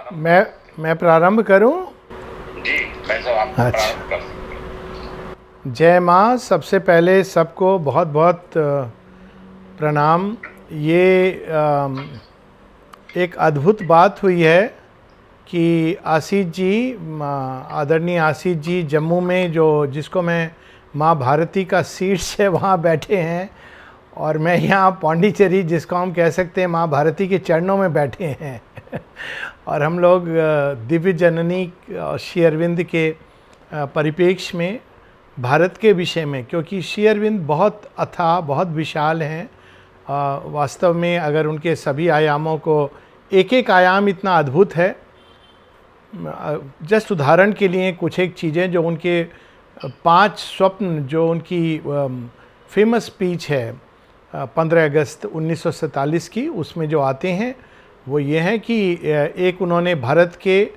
मैं प्रारंभ करूं? जी भाई साहब, आप अच्छा। प्रारंभ कर सकते जय माँ। सबसे पहले सबको बहुत बहुत प्रणाम। ये एक अद्भुत बात हुई है कि आशीष जी, आदरणीय आशीष जी जम्मू में, जो जिसको मैं माँ भारती का सीट से वहाँ बैठे हैं, और मैं यहाँ पौंडीचेरी, जिसको हम कह सकते हैं माँ भारती के चरणों में बैठे हैं। और हम लोग दिव्य जननी श्री अरविंद के परिप्रेक्ष्य में भारत के विषय में, क्योंकि श्री अरविंद बहुत अथाह, बहुत विशाल हैं। वास्तव में अगर उनके सभी आयामों को, एक एक आयाम इतना अद्भुत है। जस्ट उदाहरण के लिए कुछ एक चीज़ें, जो उनके 5 स्वप्न, जो उनकी फेमस स्पीच है 15 अगस्त 1947 की, उसमें जो आते हैं वो ये हैं कि एक उन्होंने भारत के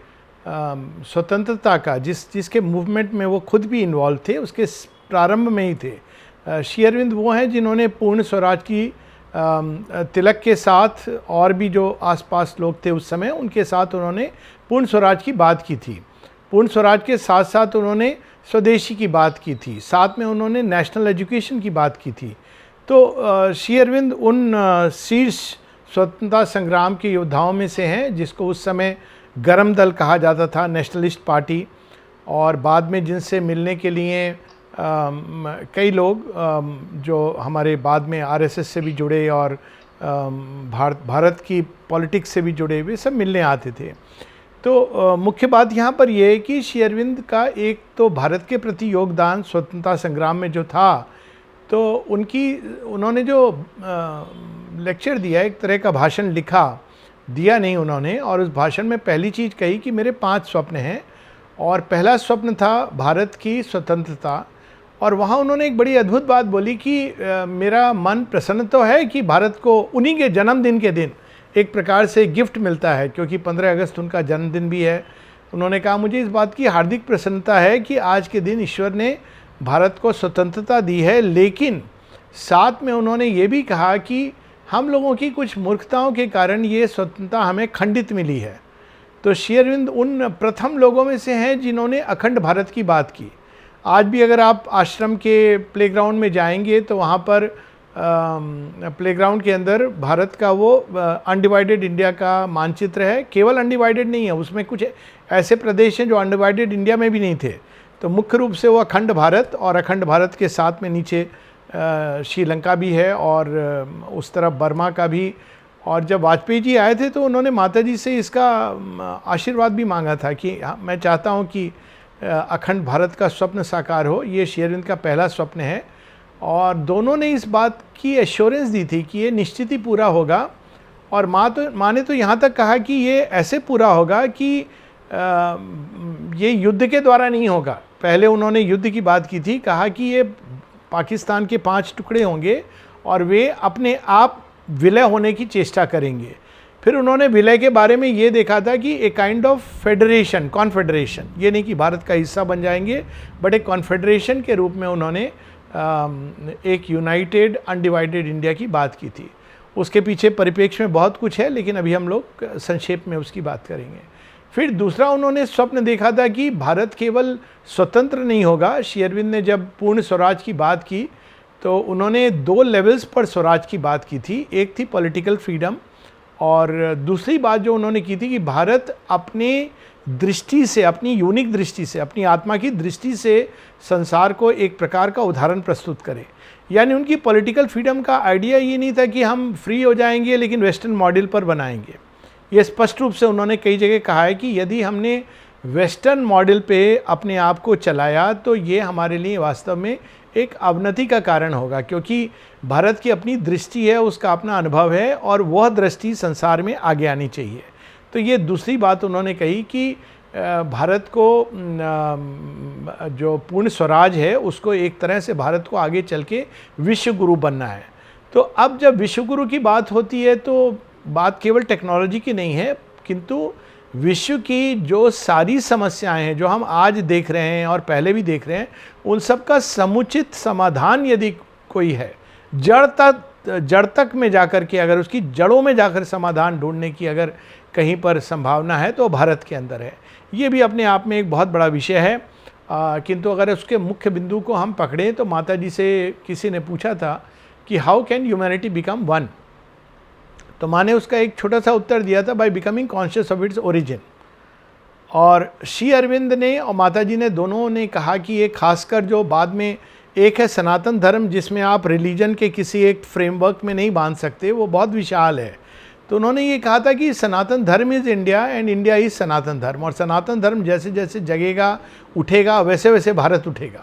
स्वतंत्रता का, जिसके मूवमेंट में वो खुद भी इन्वॉल्व थे, उसके प्रारंभ में ही थे। श्री अरविंद वो हैं जिन्होंने पूर्ण स्वराज की तिलक के साथ, और भी जो आसपास लोग थे उस समय, उनके साथ उन्होंने पूर्ण स्वराज की बात की थी। पूर्ण स्वराज के साथ साथ उन्होंने स्वदेशी की बात की थी, साथ में उन्होंने नेशनल एजुकेशन की बात की थी। तो श्री अरविंद उन शीर्ष स्वतंत्रता संग्राम के योद्धाओं में से हैं, जिसको उस समय गरम दल कहा जाता था, नेशनलिस्ट पार्टी। और बाद में जिनसे मिलने के लिए कई लोग, जो हमारे बाद में आरएसएस से भी जुड़े और भारत की पॉलिटिक्स से भी जुड़े हुए, सब मिलने आते थे। तो मुख्य बात यहाँ पर यह है कि श्री अरविंद का एक तो भारत के प्रति योगदान स्वतंत्रता संग्राम में जो था, तो उन्होंने जो लेक्चर दिया, एक तरह का भाषण दिया नहीं उन्होंने, और उस भाषण में पहली चीज़ कही कि मेरे 5 स्वप्न हैं, और पहला स्वप्न था भारत की स्वतंत्रता। और वहाँ उन्होंने एक बड़ी अद्भुत बात बोली कि मेरा मन प्रसन्न तो है कि भारत को उन्हीं के जन्मदिन के दिन एक प्रकार से गिफ्ट मिलता है, क्योंकि 15 अगस्त उनका जन्मदिन भी है। उन्होंने कहा मुझे इस बात की हार्दिक प्रसन्नता है कि आज के दिन ईश्वर ने भारत को स्वतंत्रता दी है, लेकिन साथ में उन्होंने ये भी कहा कि हम लोगों की कुछ मूर्खताओं के कारण ये स्वतंत्रता हमें खंडित मिली है। तो श्री अरविंद उन प्रथम लोगों में से हैं जिन्होंने अखंड भारत की बात की। आज भी अगर आप आश्रम के प्लेग्राउंड में जाएंगे तो वहाँ पर प्लेग्राउंड के अंदर भारत का वो अनडिवाइडेड इंडिया का मानचित्र है। केवल अनडिवाइडेड नहीं है, उसमें कुछ ऐसे प्रदेश हैं जो अनडिवाइडेड इंडिया में भी नहीं थे। तो मुख्य रूप से वो अखंड भारत, और अखंड भारत के साथ में नीचे श्रीलंका भी है, और उस तरफ बर्मा का भी। और जब वाजपेयी जी आए थे तो उन्होंने माता जी से इसका आशीर्वाद भी मांगा था कि मैं चाहता हूँ कि अखंड भारत का स्वप्न साकार हो। ये श्री अरविंद का पहला स्वप्न है, और दोनों ने इस बात की एश्योरेंस दी थी कि ये निश्चित ही पूरा होगा। और माँ ने तो यहाँ तक कहा कि ये ऐसे पूरा होगा कि ये युद्ध के द्वारा नहीं होगा। पहले उन्होंने युद्ध की बात की थी, कहा कि ये पाकिस्तान के 5 टुकड़े होंगे और वे अपने आप विलय होने की चेष्टा करेंगे। फिर उन्होंने विलय के बारे में ये देखा था कि a kind of federation, confederation, ये नहीं कि भारत का हिस्सा बन जाएंगे, बट एक कॉन्फेडरेशन के रूप में उन्होंने एक यूनाइटेड अनडिवाइडेड इंडिया की बात की थी। उसके पीछे परिप्रेक्ष्य में बहुत कुछ है, लेकिन अभी हम लोग संक्षेप में उसकी बात करेंगे। फिर दूसरा उन्होंने स्वप्न देखा था कि भारत केवल स्वतंत्र नहीं होगा। श्री अरविंद ने जब पूर्ण स्वराज की बात की तो उन्होंने 2 लेवल्स पर स्वराज की बात की थी। एक थी पॉलिटिकल फ्रीडम, और दूसरी बात जो उन्होंने की थी कि भारत अपने दृष्टि से, अपनी यूनिक दृष्टि से, अपनी आत्मा की दृष्टि से संसार को एक प्रकार का उदाहरण प्रस्तुत करे। यानी उनकी पॉलिटिकल फ्रीडम का आइडिया ये नहीं था कि हम फ्री हो जाएंगे लेकिन वेस्टर्न मॉडल पर बनाएंगे। ये स्पष्ट रूप से उन्होंने कई जगह कहा है कि यदि हमने वेस्टर्न मॉडल पे अपने आप को चलाया तो ये हमारे लिए वास्तव में एक अवनति का कारण होगा, क्योंकि भारत की अपनी दृष्टि है, उसका अपना अनुभव है, और वह दृष्टि संसार में आगे आनी चाहिए। तो ये दूसरी बात उन्होंने कही कि भारत को जो पूर्ण स्वराज है उसको एक तरह से भारत को आगे चल के विश्व गुरु बनना है। तो अब जब विश्व गुरु की बात होती है तो बात केवल टेक्नोलॉजी की नहीं है, किंतु विश्व की जो सारी समस्याएं हैं जो हम आज देख रहे हैं और पहले भी देख रहे हैं, उन सब का समुचित समाधान यदि कोई है, जड़ तक में जाकर के, अगर उसकी जड़ों में जाकर समाधान ढूंढने की अगर कहीं पर संभावना है तो भारत के अंदर है। ये भी अपने आप में एक बहुत बड़ा विषय है। किंतु अगर उसके मुख्य बिंदु को हम पकड़ें तो माता जी से किसी ने पूछा था कि how can humanity become one, तो माँ ने उसका एक छोटा सा उत्तर दिया था, by becoming conscious of its origin. और श्री अरविंद ने और माता जी ने दोनों ने कहा कि ये खासकर जो बाद में एक है सनातन धर्म, जिसमें आप रिलीजन के किसी एक फ्रेमवर्क में नहीं बांध सकते, वो बहुत विशाल है। तो उन्होंने ये कहा था कि Sanatan Dharma is India and India is Sanatan Dharma, और सनातन धर्म जैसे जैसे जगेगा उठेगा वैसे वैसे भारत उठेगा।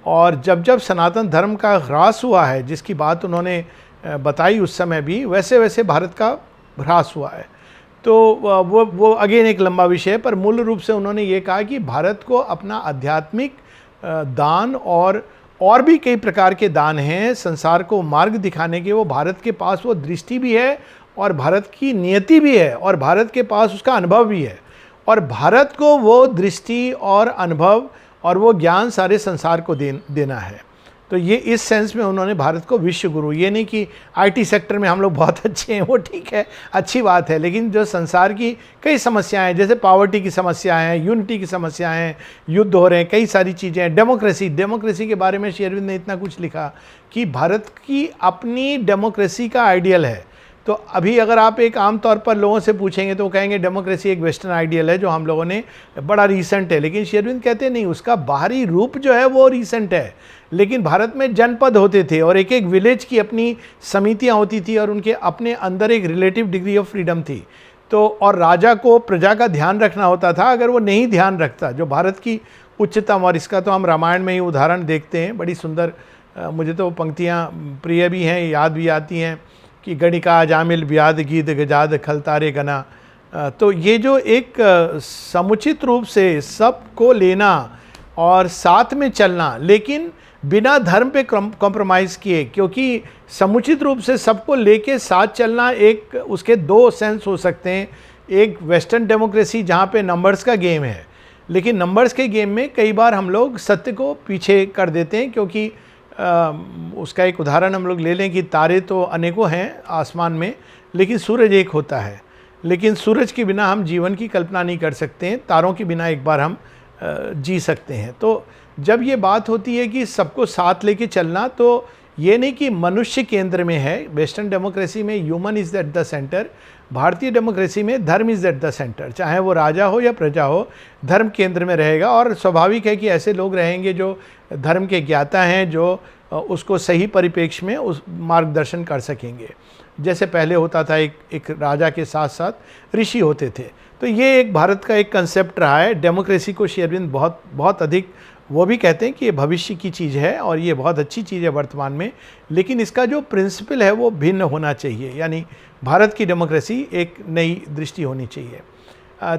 और जब जब सनातन धर्म का ह्रास हुआ है, जिसकी बात उन्होंने बताई उस समय भी, वैसे वैसे भारत का ह्रास हुआ है। तो वो अगेन एक लंबा विषय है, पर मूल रूप से उन्होंने ये कहा कि भारत को अपना आध्यात्मिक दान और भी कई प्रकार के दान हैं संसार को मार्ग दिखाने के, वो भारत के पास वो दृष्टि भी है और भारत की नियति भी है और भारत के पास उसका अनुभव भी है, और भारत को वो दृष्टि और अनुभव और वो ज्ञान सारे संसार को देना है। तो ये इस सेंस में उन्होंने भारत को विश्व गुरु, ये नहीं कि आईटी सेक्टर में हम लोग बहुत अच्छे हैं, वो ठीक है, अच्छी बात है, लेकिन जो संसार की कई समस्याएं हैं, जैसे पावर्टी की समस्याएं हैं, यूनिटी की समस्याएं हैं, युद्ध हो रहे हैं, कई सारी चीज़ें हैं, डेमोक्रेसी के बारे में श्री अरविंद ने इतना कुछ लिखा कि भारत की अपनी डेमोक्रेसी का आइडियल है। तो अभी अगर आप एक आम तौर पर लोगों से पूछेंगे तो वो कहेंगे डेमोक्रेसी एक वेस्टर्न आइडियल है जो हम लोगों ने बड़ा रीसेंट है, लेकिन श्री अरविंद कहते नहीं, उसका बाहरी रूप जो है वो रीसेंट है। लेकिन भारत में जनपद होते थे और एक एक विलेज की अपनी समितियां होती थी और उनके अपने अंदर एक रिलेटिव डिग्री ऑफ फ्रीडम थी। तो और राजा को प्रजा का ध्यान रखना होता था, अगर वो नहीं ध्यान रखता, जो भारत की उच्चतम, और इसका तो हम रामायण में ही उदाहरण देखते हैं, बड़ी सुंदर, मुझे तो पंक्तियाँ प्रिय भी हैं, याद भी आती हैं कि गणिका जामिल ब्याद गीत गजाद खलतारे गना। तो ये जो एक समुचित रूप से सबको लेना और साथ में चलना, लेकिन बिना धर्म पे कॉम्प्रोमाइज़ किए, क्योंकि समुचित रूप से सबको लेके साथ चलना, एक उसके दो सेंस हो सकते हैं। एक वेस्टर्न डेमोक्रेसी जहाँ पे नंबर्स का गेम है, लेकिन नंबर्स के गेम में कई बार हम लोग सत्य को पीछे कर देते हैं, क्योंकि उसका एक उदाहरण हम लोग ले लें कि तारे तो अनेकों हैं आसमान में, लेकिन सूरज एक होता है, लेकिन सूरज के बिना हम जीवन की कल्पना नहीं कर सकते हैं, तारों के बिना एक बार हम जी सकते हैं। तो जब ये बात होती है कि सबको साथ लेके चलना, तो ये नहीं कि मनुष्य केंद्र में है। वेस्टर्न डेमोक्रेसी में human is at the centre, भारतीय डेमोक्रेसी में धर्म इज़ एट द सेंटर। चाहे वो राजा हो या प्रजा हो, धर्म केंद्र में रहेगा, और स्वाभाविक है कि ऐसे लोग रहेंगे जो धर्म के ज्ञाता हैं, जो उसको सही परिप्रेक्ष्य में उस मार्गदर्शन कर सकेंगे। जैसे पहले होता था, एक राजा के साथ साथ ऋषि होते थे। तो ये एक भारत का एक कंसेप्ट रहा है। डेमोक्रेसी को श्री अरविंद बहुत अधिक, वो भी कहते हैं कि ये भविष्य की चीज़ है और ये बहुत अच्छी चीज़ है वर्तमान में, लेकिन इसका जो प्रिंसिपल है वो भिन्न होना चाहिए, यानी भारत की डेमोक्रेसी एक नई दृष्टि होनी चाहिए।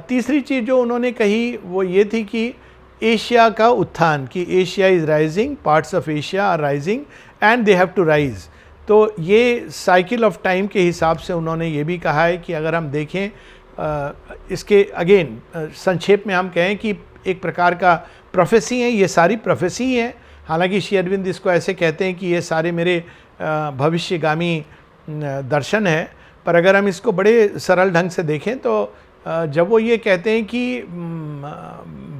तीसरी चीज़ जो उन्होंने कही वो ये थी कि एशिया का उत्थान, कि Asia is rising, parts of Asia are rising and they have to rise. तो ये साइकिल ऑफ टाइम के हिसाब से उन्होंने ये भी कहा है कि अगर हम देखें, इसके अगेन संक्षेप में हम कहें कि एक प्रकार का प्रोफेसी है, ये सारी प्रोफेसी हैं। हालांकि श्री अरविंद इसको ऐसे कहते हैं कि ये सारे मेरे भविष्यगामी दर्शन है, पर अगर हम इसको बड़े सरल ढंग से देखें तो जब वो ये कहते हैं कि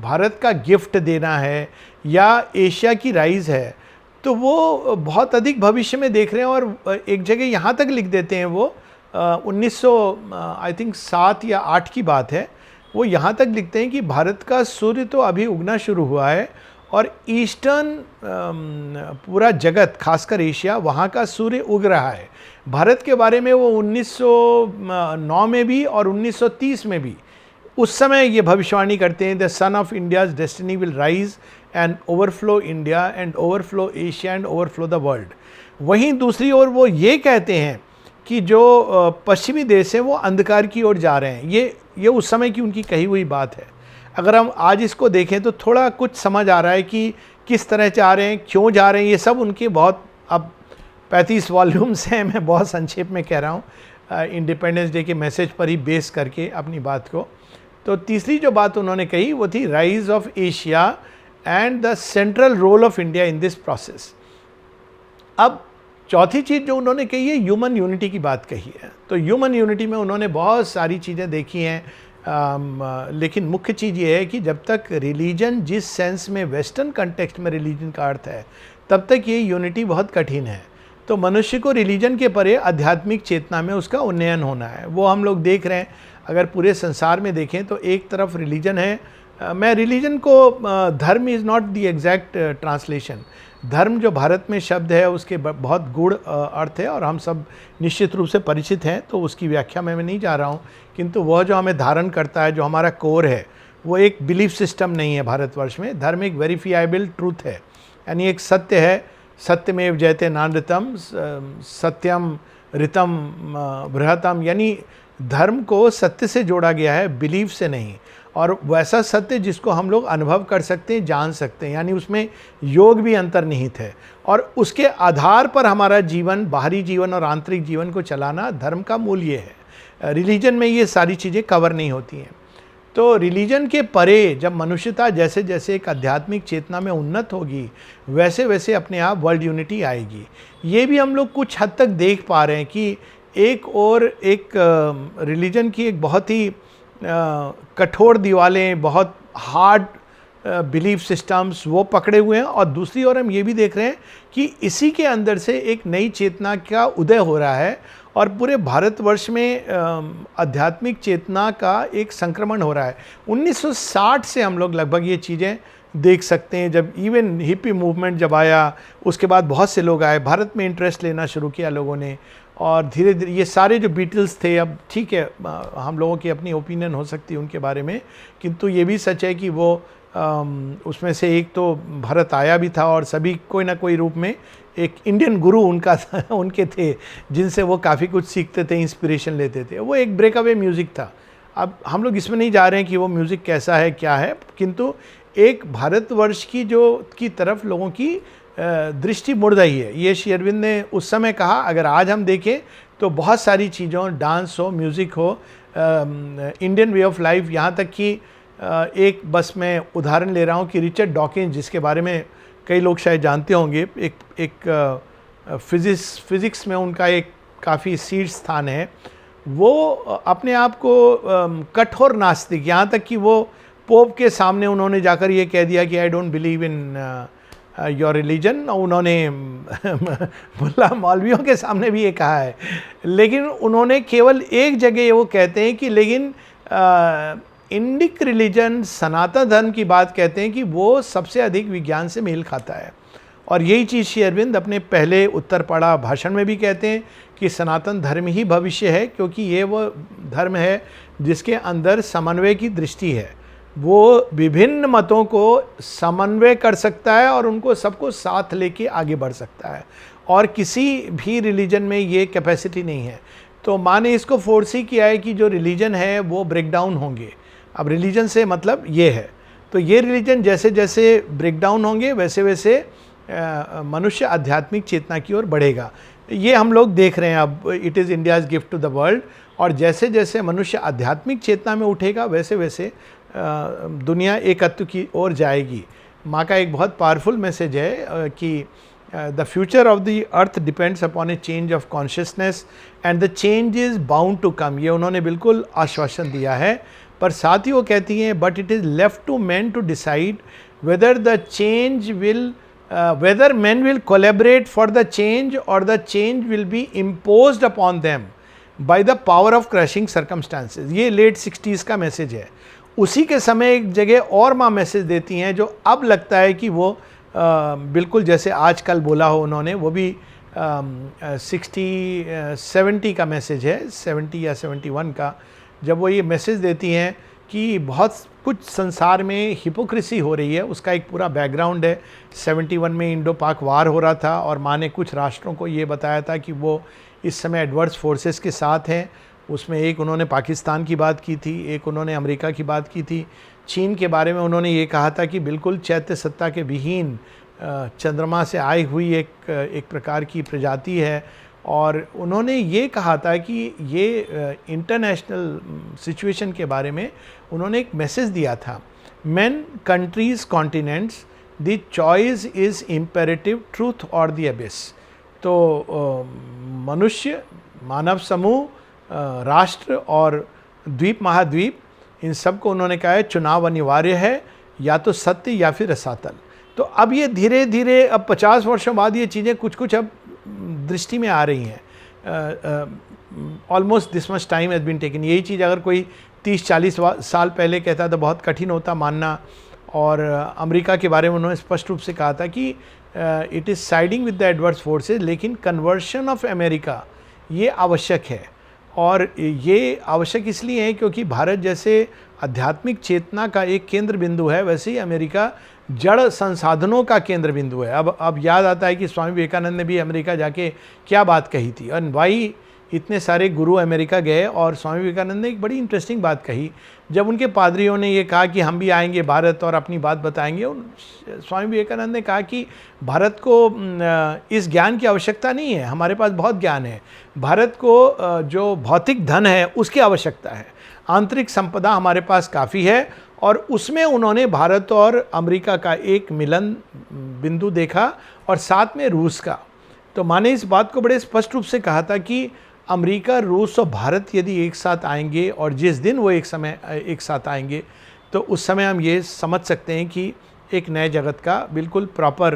भारत का गिफ्ट देना है या एशिया की राइज है, तो वो बहुत अधिक भविष्य में देख रहे हैं। और एक जगह यहाँ तक लिख देते हैं, वो 1907 या 8 की बात है, वो यहाँ तक लिखते हैं कि भारत का सूर्य तो अभी उगना शुरू हुआ है और ईस्टर्न पूरा जगत, खासकर एशिया, वहाँ का सूर्य उग रहा है। भारत के बारे में वो 1909 में भी और 1930 में भी उस समय ये भविष्यवाणी करते हैं, the son of India's destiny will rise and overflow India and overflow Asia and overflow the world. वहीं दूसरी ओर वो ये कहते हैं कि जो पश्चिमी देश हैं वो अंधकार की ओर जा रहे हैं। ये उस समय की उनकी कही हुई बात है। अगर हम आज इसको देखें तो थोड़ा कुछ समझ आ रहा है कि किस तरह जा रहे हैं, क्यों जा रहे हैं। ये सब उनके बहुत, अब 35 वॉल्यूम्स हैं, मैं बहुत संक्षेप में कह रहा हूँ, इंडिपेंडेंस डे के मैसेज पर ही बेस करके अपनी बात को। तो तीसरी जो बात उन्होंने कही वो थी rise of Asia and the central role of India in this process. अब चौथी चीज़ जो उन्होंने कही है, ह्यूमन यूनिटी की बात कही है। तो ह्यूमन यूनिटी में उन्होंने बहुत सारी चीज़ें देखी हैं, लेकिन मुख्य चीज़ ये है कि जब तक रिलीजन जिस सेंस में वेस्टर्न कंटेक्स्ट में रिलीजन का अर्थ है, तब तक ये यूनिटी बहुत कठिन है। तो मनुष्य को रिलीजन के परे आध्यात्मिक चेतना में उसका उन्नयन होना है। वो हम लोग देख रहे हैं, अगर पूरे संसार में देखें तो एक तरफ रिलीजन है, मैं रिलीजन को, धर्म is not the exact translation. धर्म जो भारत में शब्द है उसके बहुत गूढ़ अर्थ है और हम सब निश्चित रूप से परिचित हैं, तो उसकी व्याख्या में मैं नहीं जा रहा हूँ। किंतु वह जो हमें धारण करता है, जो हमारा कोर है, वो एक बिलीफ सिस्टम नहीं है भारतवर्ष में। धर्म एक वेरीफाइबल ट्रूथ है, यानी एक सत्य है, सत्यमेव जयते नानृतम, सत्यम ऋतम बृहतम, यानी धर्म को सत्य से जोड़ा गया है, बिलीफ से नहीं। और वैसा सत्य जिसको हम लोग अनुभव कर सकते हैं, जान सकते हैं, यानी उसमें योग भी अंतर्निहित है। और उसके आधार पर हमारा जीवन, बाहरी जीवन और आंतरिक जीवन को चलाना धर्म का मूल्य है। रिलीजन में ये सारी चीज़ें कवर नहीं होती हैं। तो रिलीजन के परे जब मनुष्यता जैसे जैसे एक आध्यात्मिक चेतना में उन्नत होगी, वैसे वैसे अपने आप वर्ल्ड यूनिटी आएगी। ये भी हम लोग कुछ हद तक देख पा रहे हैं कि एक और एक रिलीजन की एक बहुत ही कठोर दीवारें, बहुत हार्ड बिलीफ सिस्टम्स वो पकड़े हुए हैं, और दूसरी ओर हम ये भी देख रहे हैं कि इसी के अंदर से एक नई चेतना का उदय हो रहा है और पूरे भारतवर्ष में आध्यात्मिक चेतना का एक संक्रमण हो रहा है। 1960 से हम लोग लगभग ये चीज़ें देख सकते हैं। जब इवन हिप्पी मूवमेंट जब आया, उसके बाद बहुत से लोग आए, भारत में इंटरेस्ट लेना शुरू किया लोगों ने, और धीरे धीरे ये सारे जो बीटल्स थे, अब ठीक है हम लोगों की अपनी ओपिनियन हो सकती है उनके बारे में, किंतु ये भी सच है कि वो उसमें से एक तो भरत आया भी था, और सभी कोई ना कोई रूप में एक इंडियन गुरु उनका उनके थे, जिनसे वो काफ़ी कुछ सीखते थे, इंस्पिरेशन लेते थे। वो एक ब्रेकअवे म्यूज़िक था। अब हम लोग इसमें नहीं जा रहे हैं कि वो म्यूज़िक कैसा है क्या है, किंतु एक भारतवर्ष की तरफ लोगों की दृष्टि मुड़ रही है। ये श्री अरविंद ने उस समय कहा। अगर आज हम देखें तो बहुत सारी चीज़ों, डांस हो, म्यूज़िक हो, इंडियन वे ऑफ लाइफ, यहाँ तक कि एक बस मैं उदाहरण ले रहा हूँ कि रिचर्ड डॉकिंस, जिसके बारे में कई लोग शायद जानते होंगे, एक फिज़िक्स में उनका एक काफ़ी शीर्ष स्थान है। वो अपने आप को कठोर नास्तिक, यहाँ तक कि वो पोप के सामने उन्होंने जाकर ये कह दिया कि I don't believe in your religion. उन्होंने मुल्ला मौलवियों के सामने भी ये कहा है, लेकिन उन्होंने केवल एक जगह वो कहते हैं कि लेकिन इंडिक रिलीजन, सनातन धर्म की बात कहते हैं कि वो सबसे अधिक विज्ञान से मेल खाता है। और यही चीज़ श्री अरविंद अपने पहले उत्तरपड़ा भाषण में भी कहते हैं कि सनातन धर्म ही भविष्य है, क्योंकि ये वो धर्म है जिसके अंदर समन्वय की दृष्टि है। वो विभिन्न मतों को समन्वय कर सकता है और उनको सबको साथ लेके आगे बढ़ सकता है, और किसी भी रिलीजन में ये कैपेसिटी नहीं है। तो माँ ने इसको फोर्स ही किया है कि जो रिलीजन है वो ब्रेक डाउन होंगे। अब रिलीजन से मतलब ये है, तो ये रिलीजन जैसे जैसे ब्रेक डाउन होंगे वैसे वैसे मनुष्य आध्यात्मिक चेतना की ओर बढ़ेगा। ये हम लोग देख रहे हैं अब, it is India's gift to the world. और जैसे जैसे मनुष्य आध्यात्मिक चेतना में उठेगा वैसे वैसे दुनिया एकत्व की ओर जाएगी। माँ का एक बहुत पावरफुल मैसेज है कि the future of the earth depends upon a change of consciousness and the change is bound to come. ये उन्होंने बिल्कुल आश्वासन दिया है, पर साथ ही वो कहती हैं but it is left to man to decide whether the change will whether men will collaborate for the change or the change will be imposed upon them by the power of crushing circumstances। ये late 60s का message है। उसी के समय एक जगह और माँ मैसेज देती हैं जो अब लगता है कि वो बिल्कुल जैसे आजकल बोला हो उन्होंने, वो भी 70 का मैसेज है, 70 या 71 का, जब वो ये मैसेज देती हैं कि बहुत कुछ संसार में हिपोक्रेसी हो रही है। उसका एक पूरा बैकग्राउंड है। 71 में इंडो पाक वार हो रहा था और माँ ने कुछ राष्ट्रों को ये बताया था कि वो इस समय एडवर्स फोर्सेस के साथ हैं। उसमें एक उन्होंने पाकिस्तान की बात की थी, एक उन्होंने अमेरिका की बात की थी। चीन के बारे में उन्होंने ये कहा था कि बिल्कुल चैत्य सत्ता के विहीन चंद्रमा से आई हुई एक प्रकार की प्रजाति है। और उन्होंने ये कहा था कि ये इंटरनेशनल सिचुएशन के बारे में उन्होंने एक मैसेज दिया था, main, countries, continents, the choice is imperative, truth और द एबिस। तो मनुष्य, मानव समूह, राष्ट्र और द्वीप महाद्वीप, इन सब को उन्होंने कहा है चुनाव अनिवार्य है, या तो सत्य या फिर रसातल। तो अब ये धीरे धीरे अब 50 वर्षों बाद ये चीज़ें कुछ कुछ अब दृष्टि में आ रही हैं। Almost this much time has been taken. यही चीज़ अगर कोई 30-40 साल पहले कहता तो बहुत कठिन होता मानना। और अमेरिका के बारे में उन्होंने स्पष्ट रूप से कहा था कि it is siding with the adverse forces, लेकिन कन्वर्शन ऑफ अमेरिका ये आवश्यक है। और ये आवश्यक इसलिए है क्योंकि भारत जैसे आध्यात्मिक चेतना का एक केंद्र बिंदु है, वैसे ही अमेरिका जड़ संसाधनों का केंद्र बिंदु है। अब याद आता है कि स्वामी विवेकानंद ने भी अमेरिका जाके क्या बात कही थी। और भाई इतने सारे गुरु अमेरिका गए और स्वामी विवेकानंद ने एक बड़ी इंटरेस्टिंग बात कही। जब उनके पादरियों ने ये कहा कि हम भी आएंगे भारत और अपनी बात बताएंगे, स्वामी विवेकानंद ने कहा कि भारत को इस ज्ञान की आवश्यकता नहीं है, हमारे पास बहुत ज्ञान है। भारत को जो भौतिक धन है उसकी आवश्यकता है, आंतरिक संपदा हमारे पास काफ़ी है। और उसमें उन्होंने भारत और अमेरिका का एक मिलन बिंदु देखा और साथ में रूस का। तो माने इस बात को बड़े स्पष्ट रूप से कहा था कि अमेरिका, रूस और भारत यदि एक साथ आएंगे, और जिस दिन वो एक साथ आएंगे, तो उस समय हम ये समझ सकते हैं कि एक नए जगत का बिल्कुल प्रॉपर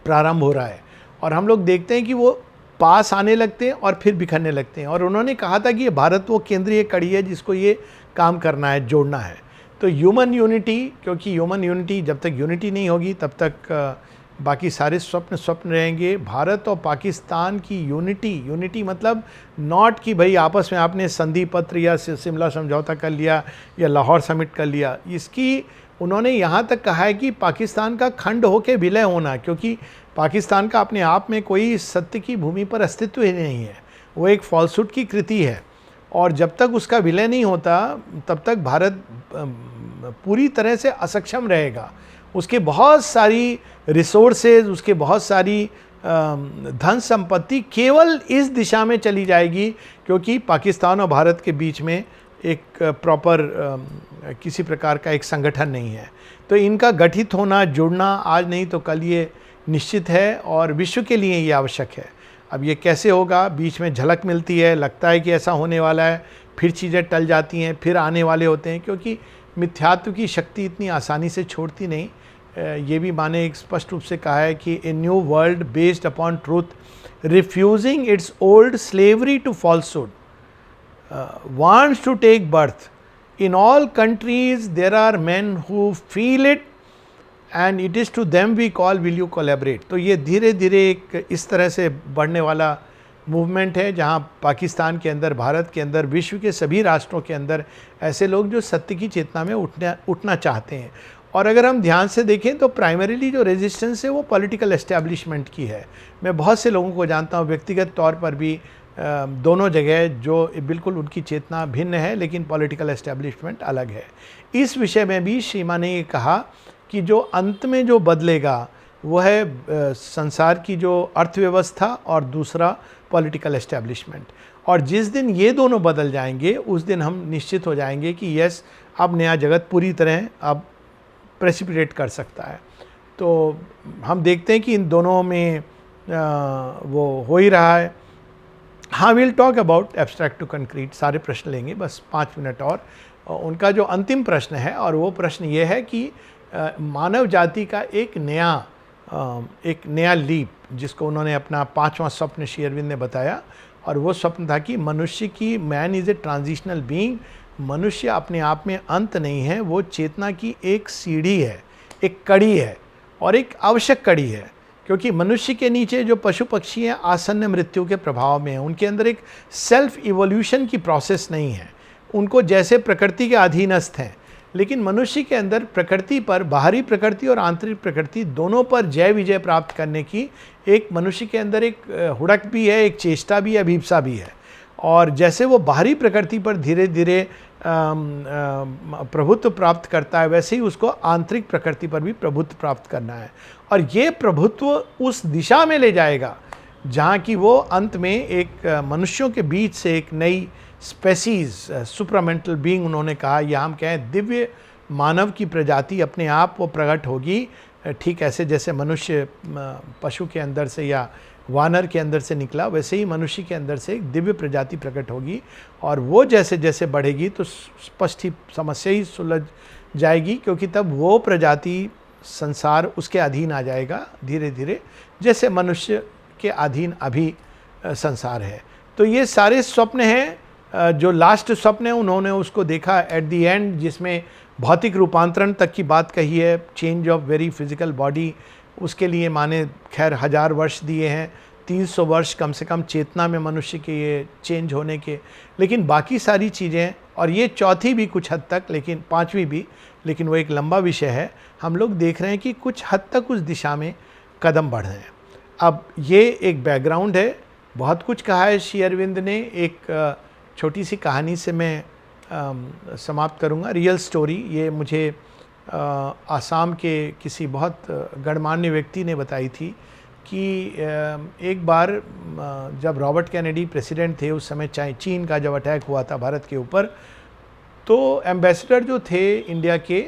प्रारंभ हो रहा है। और हम लोग देखते हैं कि वो पास आने लगते हैं और फिर बिखरने लगते हैं। और उन्होंने कहा था कि ये भारत वो केंद्रीय कड़ी है जिसको ये काम करना है, जोड़ना है। तो ह्यूमन यूनिटी, क्योंकि ह्यूमन यूनिटी, जब तक यूनिटी नहीं होगी तब तक बाकी सारे स्वप्न रहेंगे। भारत और पाकिस्तान की यूनिटी मतलब नॉट कि भाई आपस में आपने संधि पत्र या शिमला समझौता कर लिया या लाहौर समिट कर लिया। इसकी उन्होंने यहाँ तक कहा है कि पाकिस्तान का खंड होकर विलय होना, क्योंकि पाकिस्तान का अपने आप में कोई सत्य की भूमि पर अस्तित्व ही नहीं है, वो एक फॉल्सहुड की कृति है। और जब तक उसका विलय नहीं होता तब तक भारत पूरी तरह से असक्षम रहेगा। उसके बहुत सारी रिसोर्सेज, उसके बहुत सारी धन संपत्ति केवल इस दिशा में चली जाएगी, क्योंकि पाकिस्तान और भारत के बीच में एक प्रॉपर किसी प्रकार का एक संगठन नहीं है। तो इनका गठित होना, जुड़ना आज नहीं तो कल ये निश्चित है और विश्व के लिए ये आवश्यक है। अब ये कैसे होगा, बीच में झलक मिलती है, लगता है कि ऐसा होने वाला है, फिर चीज़ें टल जाती हैं, फिर आने वाले होते हैं, क्योंकि मिथ्यात्व की शक्ति इतनी आसानी से छोड़ती नहीं। ये भी माने एक स्पष्ट रूप से कहा है कि a new world based upon truth refusing its old slavery to falsehood wants to take birth. In all countries there are men who feel it and it is to them we call will you collaborate. तो ये धीरे धीरे एक इस तरह से बढ़ने वाला मूवमेंट है जहाँ पाकिस्तान के अंदर, भारत के अंदर, विश्व के सभी राष्ट्रों के अंदर ऐसे लोग जो सत्य की चेतना में उठना चाहते हैं। और अगर हम ध्यान से देखें तो प्राइमरीली जो रेजिस्टेंस है वो पॉलिटिकल एस्टेब्लिशमेंट की है। मैं बहुत से लोगों को जानता हूँ व्यक्तिगत तौर पर भी, दोनों जगह जो बिल्कुल उनकी चेतना भिन्न है लेकिन पॉलिटिकल एस्टेब्लिशमेंट अलग है। इस विषय में भी श्रीमा ने ये कहा कि जो अंत में जो बदलेगा वो है संसार की जो अर्थव्यवस्था और दूसरा पॉलिटिकल एस्टेब्लिशमेंट। और जिस दिन ये दोनों बदल जाएंगे उस दिन हम निश्चित हो जाएंगे कि यस, अब नया जगत पूरी तरह अब प्रेसिपिटेट कर सकता है। तो हम देखते हैं कि इन दोनों में वो हो ही रहा है। हाँ, will talk about abstract to concrete, सारे प्रश्न लेंगे, बस 5 मिनट और। उनका जो अंतिम प्रश्न है और वो प्रश्न ये है कि मानव जाति का एक नया लीप, जिसको उन्होंने अपना 5वां स्वप्न श्री अरविंद ने बताया, और वो स्वप्न था कि मनुष्य की, man is a transitional being, मनुष्य अपने आप में अंत नहीं है, वो चेतना की एक सीढ़ी है, एक कड़ी है और एक आवश्यक कड़ी है। क्योंकि मनुष्य के नीचे जो पशु पक्षी हैं आसन्न मृत्यु के प्रभाव में हैं, उनके अंदर एक सेल्फ इवोल्यूशन की प्रोसेस नहीं है, उनको जैसे प्रकृति के अधीनस्थ हैं। लेकिन मनुष्य के अंदर प्रकृति पर, बाहरी प्रकृति और आंतरिक प्रकृति दोनों पर जय विजय प्राप्त करने की एक मनुष्य के अंदर एक हुड़क भी है, एक चेष्टा भी है, अभिप्सा भी है। और जैसे वो बाहरी प्रकृति पर धीरे धीरे प्रभुत्व प्राप्त करता है, वैसे ही उसको आंतरिक प्रकृति पर भी प्रभुत्व प्राप्त करना है। और ये प्रभुत्व उस दिशा में ले जाएगा जहाँ की वो अंत में एक मनुष्यों के बीच से एक नई स्पेसीज, सुपरामेंटल बीइंग उन्होंने कहा, या हम कहें दिव्य मानव की प्रजाति अपने आप वो प्रकट होगी, ठीक ऐसे जैसे मनुष्य पशु के अंदर से या वानर के अंदर से निकला, वैसे ही मनुष्य के अंदर से एक दिव्य प्रजाति प्रकट होगी, और वो जैसे जैसे बढ़ेगी तो स्पष्ट ही समस्या ही सुलझ जाएगी, क्योंकि तब वो प्रजाति संसार उसके अधीन आ जाएगा धीरे धीरे, जैसे मनुष्य के अधीन अभी संसार है। तो ये सारे स्वप्न हैं, जो लास्ट स्वप्न है उन्होंने उसको देखा एट द एंड, जिसमें भौतिक रूपांतरण तक की बात कही है, change of very physical body, उसके लिए माने खैर 1000 वर्ष दिए हैं, 300 वर्ष कम से कम चेतना में मनुष्य के ये चेंज होने के, लेकिन बाकी सारी चीज़ें, और ये चौथी भी कुछ हद तक, लेकिन पांचवी भी, लेकिन वो एक लंबा विषय है, हम लोग देख रहे हैं कि कुछ हद तक उस दिशा में कदम बढ़ रहे हैं। अब ये एक बैकग्राउंड है, बहुत कुछ कहा है श्री अरविंद ने। एक छोटी सी कहानी से मैं समाप्त करूँगा, रियल स्टोरी। ये मुझे आसाम के किसी बहुत गणमान्य व्यक्ति ने बताई थी कि एक बार जब रॉबर्ट कैनेडी प्रेसिडेंट थे, उस समय चीन का जब अटैक हुआ था भारत के ऊपर, तो एम्बेसडर जो थे इंडिया के,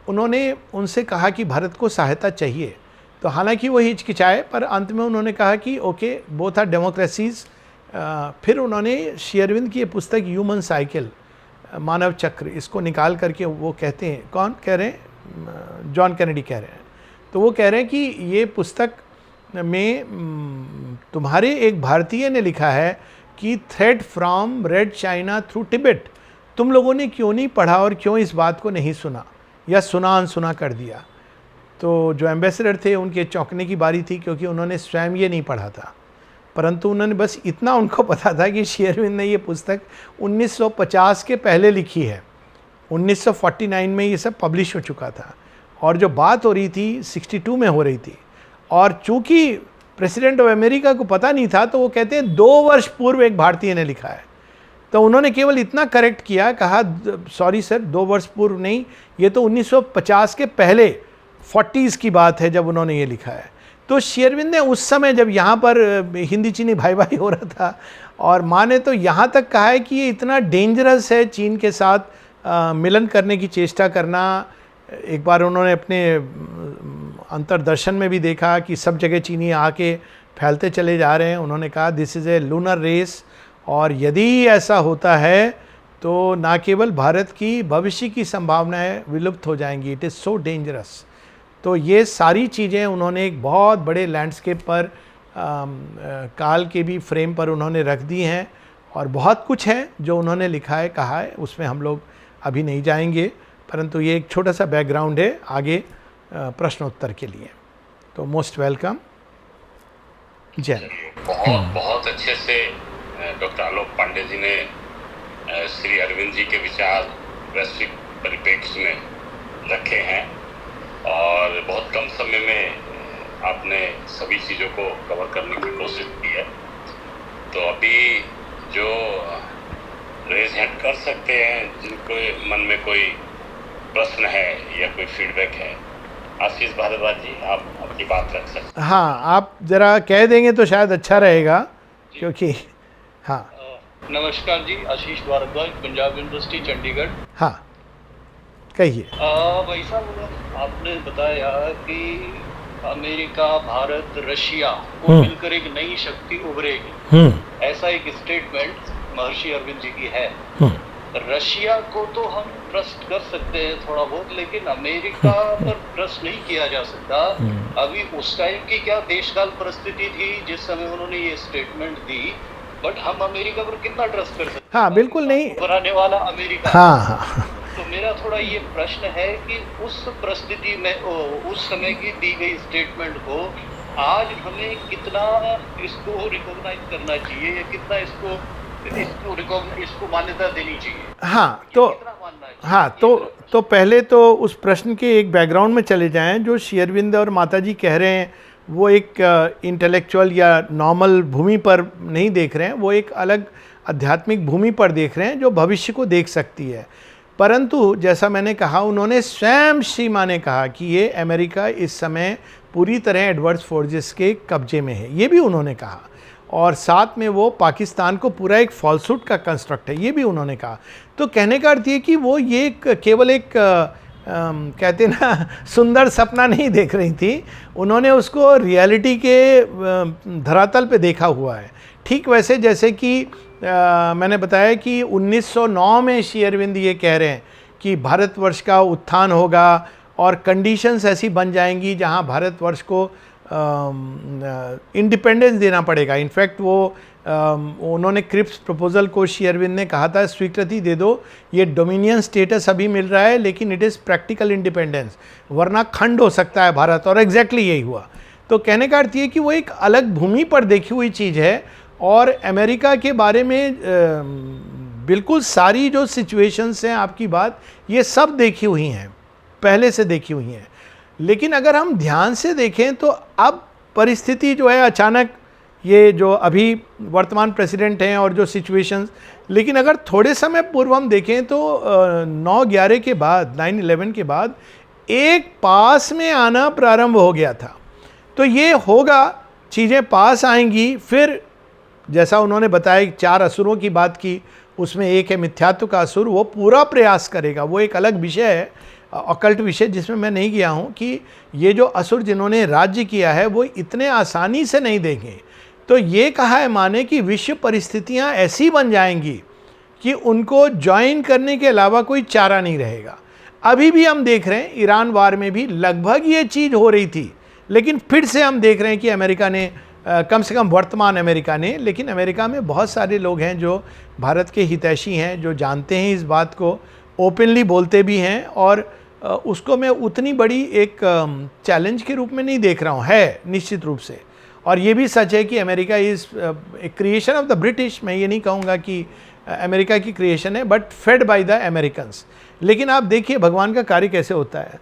उन्होंने उनसे कहा कि भारत को सहायता चाहिए। तो हालांकि वो हिचकिचाए, पर अंत में उन्होंने कहा कि ओके, बोथ आर डेमोक्रेसीज। फिर उन्होंने श्री अरविंद की ये पुस्तक ह्यूमन साइकिल, मानव चक्र, इसको निकाल करके वो कहते हैं, कौन कह रहे हैं, जॉन कैनेडी कह रहे हैं, तो वो कह रहे हैं कि ये पुस्तक में तुम्हारे एक भारतीय ने लिखा है कि thread from red China through Tibet, तुम लोगों ने क्यों नहीं पढ़ा और क्यों इस बात को नहीं सुना या सुना अनसुना कर दिया। तो जो एम्बेसडर थे उनके चौंकने की बारी थी, क्योंकि उन्होंने स्वयं ये नहीं पढ़ा था, परंतु उन्होंने बस इतना उनको पता था कि श्री अरविंद ने ये पुस्तक 1950 के पहले लिखी है, 1949 में ये सब पब्लिश हो चुका था, और जो बात हो रही थी 62 में हो रही थी, और चूंकि प्रेसिडेंट ऑफ अमेरिका को पता नहीं था, तो वो कहते हैं 2 वर्ष पूर्व एक भारतीय ने लिखा है। तो उन्होंने केवल इतना करेक्ट किया, कहा सॉरी सर, 2 वर्ष पूर्व नहीं, ये तो 1950 के पहले 40s की बात है जब उन्होंने ये लिखा है। तो श्री अरविंद ने उस समय जब यहाँ पर हिंदी चीनी भाई भाई हो रहा था, और माने तो यहाँ तक कहा है कि ये इतना डेंजरस है चीन के साथ मिलन करने की चेष्टा करना। एक बार उन्होंने अपने अंतर्दर्शन में भी देखा कि सब जगह चीनी आके फैलते चले जा रहे हैं। उन्होंने कहा this is a lunar race, और यदि ऐसा होता है तो ना केवल भारत की भविष्य की संभावनाएं विलुप्त हो जाएंगी, इट इज़ सो डेंजरस। तो ये सारी चीज़ें उन्होंने एक बहुत बड़े लैंडस्केप पर, काल के भी फ्रेम पर उन्होंने रख दी हैं, और बहुत कुछ है जो उन्होंने लिखा है, कहा है, उसमें हम लोग अभी नहीं जाएंगे, परंतु ये एक छोटा सा बैकग्राउंड है आगे प्रश्नोत्तर के लिए। तो मोस्ट वेलकम। जय। बहुत बहुत अच्छे से डॉक्टर आलोक पांडे जी ने श्री अरविंद जी के विचार वैश्विक परिप्रेक्ष्य में रखे हैं, और बहुत कम समय में आपने सभी चीज़ों को कवर करने की कोशिश की है। तो अभी जो रेज हैंड कर सकते हैं, जिनको मन में कोई प्रश्न है या कोई फीडबैक है, आशीष भारद्वाज जी, आप अपनी बात रख सकते हैं। हाँ, आप ज़रा कह देंगे तो शायद अच्छा रहेगा, क्योंकि हाँ। नमस्कार जी, आशीष भारद्वाज, पंजाब यूनिवर्सिटी चंडीगढ़। हाँ, कहिए। भाई साहब, आपने बताया कि अमेरिका, भारत, रशिया को मिलकर एक नई शक्ति उभरेगी, ऐसा एक स्टेटमेंट महर्षि अरविंद जी की है। रशिया को तो हम ट्रस्ट कर सकते हैं थोड़ा बहुत, लेकिन अमेरिका पर ट्रस्ट नहीं किया जा सकता। अभी उस टाइम की क्या देशकाल परिस्थिति थी जिस समय उन्होंने ये स्टेटमेंट दी, बट हम अमेरिका पर कितना ट्रस्ट कर सकते हैं? हाँ, बिल्कुल नहीं। बनाने वाला अमेरिका। हाँ। तो मेरा थोड़ा ये प्रश्न है कि उस परिस्थिति में, उस समय की दी गई स्टेटमेंट को आज हमें कितना इसको रिकॉग्नाइज करना चाहिए, या कितना इसको मान्यता देनी चाहिए? हाँ, तो पहले तो उस प्रश्न के एक बैकग्राउंड में चले जाएं। जो श्री अरविंद और माता जी कह रहे हैं वो एक इंटेलेक्चुअल या नॉर्मल भूमि पर नहीं देख रहे हैं, वो एक अलग आध्यात्मिक भूमि पर देख रहे हैं जो भविष्य को देख सकती है। परंतु जैसा मैंने कहा, उन्होंने स्वयं श्री माँ ने कहा कि ये अमेरिका इस समय पूरी तरह एडवर्ड फोर्जेस के कब्जे में है, ये भी उन्होंने कहा, और साथ में वो पाकिस्तान को पूरा एक फॉल्सूट का कंस्ट्रक्ट है, ये भी उन्होंने कहा। तो कहने का अर्थ ये कि वो ये केवल एक कहते ना सुंदर सपना नहीं देख रही थी, उन्होंने उसको रियलिटी के धरातल पे देखा हुआ है। ठीक वैसे जैसे कि मैंने बताया कि 1909 में श्री अरविंद ये कह रहे हैं कि भारतवर्ष का उत्थान होगा और कंडीशंस ऐसी बन जाएंगी जहां भारतवर्ष को इंडिपेंडेंस देना पड़ेगा। इनफैक्ट वो उन्होंने क्रिप्स प्रपोजल को श्री अरविंद ने कहा था स्वीकृति दे दो, ये डोमिनियन स्टेटस अभी मिल रहा है लेकिन इट इज़ प्रैक्टिकल इंडिपेंडेंस, वरना खंड हो सकता है भारत। और एग्जैक्टली यही हुआ। तो कहने का अर्थ ये कि वो एक अलग भूमि पर देखी हुई चीज़ है और अमेरिका के बारे में बिल्कुल सारी जो सिचुएशंस हैं, आपकी बात, ये सब देखी हुई हैं, पहले से देखी हुई हैं। लेकिन अगर हम ध्यान से देखें तो अब परिस्थिति जो है अचानक, ये जो अभी वर्तमान प्रेसिडेंट हैं और जो सिचुएशंस, लेकिन अगर थोड़े समय पूर्व हम देखें तो 9/11 के बाद, 9/11 के बाद एक पास में आना प्रारंभ हो गया था। तो ये होगा, चीज़ें पास आएंगी। फिर जैसा उन्होंने बताया 4 असुरों की बात की, उसमें एक है मिथ्यात्व का असुर, वो पूरा प्रयास करेगा। वो एक अलग विषय है, ऑकल्ट विषय, जिसमें मैं नहीं गया हूँ, कि ये जो असुर जिन्होंने राज्य किया है वो इतने आसानी से नहीं देंगे। तो ये कहा है माने कि विश्व परिस्थितियाँ ऐसी बन जाएंगी कि उनको ज्वाइन करने के अलावा कोई चारा नहीं रहेगा। अभी भी हम देख रहे हैं ईरान वार में भी लगभग ये चीज़ हो रही थी, लेकिन फिर से हम देख रहे हैं कि अमेरिका ने, कम से कम वर्तमान अमेरिका ने, लेकिन अमेरिका में बहुत सारे लोग हैं जो भारत के हितैषी हैं, जो जानते हैं इस बात को, ओपनली बोलते भी हैं, और उसको मैं उतनी बड़ी एक चैलेंज के रूप में नहीं देख रहा हूँ। है निश्चित रूप से, और ये भी सच है कि America is a creation of the British. मैं ये नहीं कहूँगा कि अमेरिका की क्रिएशन है, but fed by the Americans. लेकिन आप देखिए भगवान का कार्य कैसे होता है।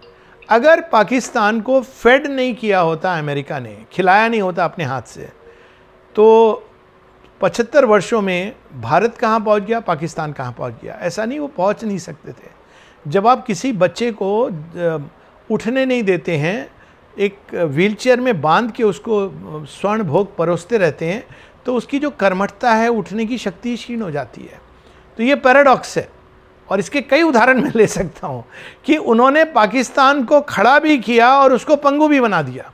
अगर पाकिस्तान को फेड नहीं किया होता, अमेरिका ने खिलाया नहीं होता अपने हाथ से, तो 75 वर्षों में भारत कहाँ पहुँच गया, पाकिस्तान कहाँ पहुँच गया? ऐसा नहीं, वो पहुँच नहीं सकते थे। जब आप किसी बच्चे को उठने नहीं देते हैं, एक व्हीलचेयर में बांध के उसको स्वर्ण भोग परोसते रहते हैं, तो उसकी जो कर्मठता है, उठने की शक्ति क्षीण हो जाती है। तो ये पैराडॉक्स है, और इसके कई उदाहरण मैं ले सकता हूँ कि उन्होंने पाकिस्तान को खड़ा भी किया और उसको पंगु भी बना दिया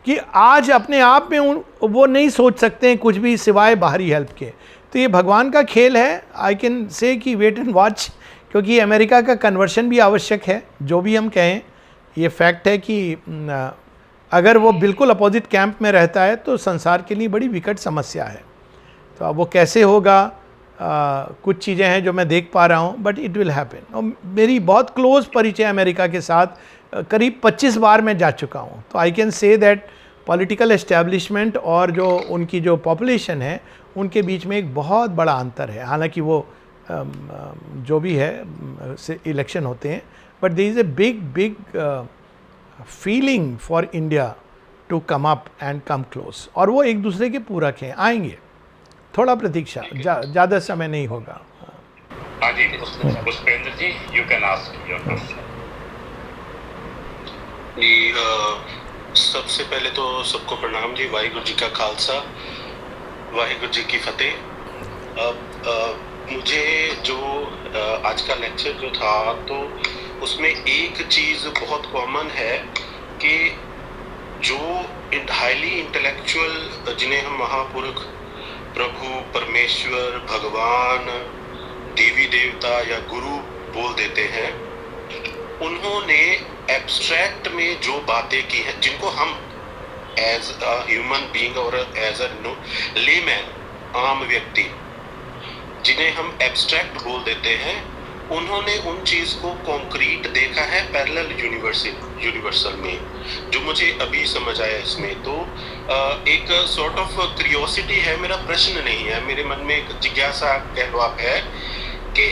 कि आज अपने आप में वो नहीं सोच सकते हैं कुछ भी सिवाय बाहरी हेल्प के। तो ये भगवान का खेल है। आई कैन से कि वेट एंड वॉच, क्योंकि अमेरिका का कन्वर्शन भी आवश्यक है। जो भी हम कहें, ये फैक्ट है कि अगर वो बिल्कुल अपोजिट कैंप में रहता है तो संसार के लिए बड़ी विकट समस्या है। तो अब वो कैसे होगा, कुछ चीज़ें हैं जो मैं देख पा रहा हूँ, बट इट विल हैपन। और मेरी बहुत क्लोज परिचय अमेरिका के साथ, करीब 25 बार मैं जा चुका हूँ। तो I can say that political establishment और जो उनकी जो पॉपुलेशन है, उनके बीच में एक बहुत बड़ा अंतर है। हालांकि वो जो भी है से इलेक्शन होते हैं, but there is a big feeling for India to come up and come close. और वो एक दूसरे के पूरक हैं, आएंगे, थोड़ा प्रतीक्षा, ज़्यादा समय नहीं होगा। हाँ जी, Pushpendra ji, you can ask your question. जी, सबसे पहले तो सबको प्रणाम जी। वाहिगुरु जी का खालसा, वाहिगुरु जी की फतेह। अब मुझे जो आज का लेक्चर जो था, तो उसमें एक चीज़ बहुत कॉमन है कि जो हाईली इंटेलेक्चुअल, जिन्हें हम महापुरुष, प्रभु, परमेश्वर, भगवान, देवी देवता या गुरु बोल देते हैं, उन्होंने एब्स्ट्रैक्ट में जो बातें की हैं, जिनको हम एज अ ह्यूमन बीइंग और एज अ लेमैन, आम व्यक्ति, जिन्हें हम एब्स्ट्रैक्ट बोल देते हैं, उन्होंने उन चीज़ को कॉन्क्रीट देखा है पैरेलल यूनिवर्सल में, जो मुझे अभी समझ आया इसमें। तो एक सॉर्ट ऑफ क्यूरियोसिटी है, मेरा प्रश्न नहीं है, मेरे मन में एक जिज्ञासा कह लो आप है कि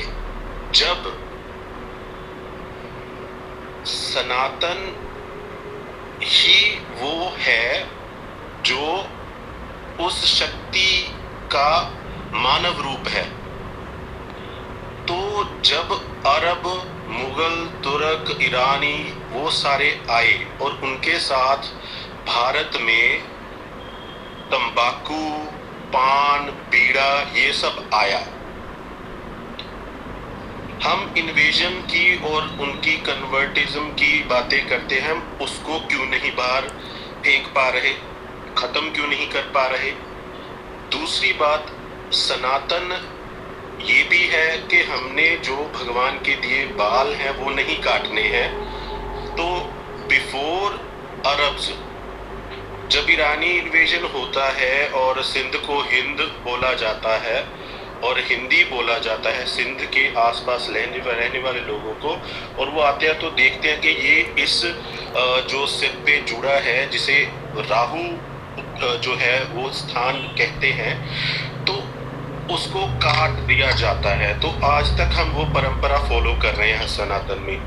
जब सनातन ही वो है जो उस शक्ति का मानव रूप है, तो जब अरब, मुगल, तुर्क, ईरानी वो सारे आए और उनके साथ भारत में तंबाकू, पान, बीड़ा, ये सब आया, हम इन्वेजन की और उनकी कन्वर्टिज्म की बातें करते हैं, हम उसको क्यों नहीं बाहर फेंक पा रहे, खत्म क्यों नहीं कर पा रहे। दूसरी बात, सनातन ये भी है कि हमने जो भगवान के दिए बाल हैं वो नहीं काटने हैं। तो बिफोर अरब्स जब ईरानी इन्वेजन होता है और सिंध को हिंद बोला जाता है और हिंदी बोला जाता है सिंध के आसपास रहने वाले लोगों को, और वो आते हैं तो देखते हैं कि ये इस जो सिर पे जुड़ा है जिसे राहु जो है वो स्थान कहते हैं, तो उसको काट दिया जाता है। तो आज तक हम वो परंपरा फॉलो कर रहे हैं सनातन में।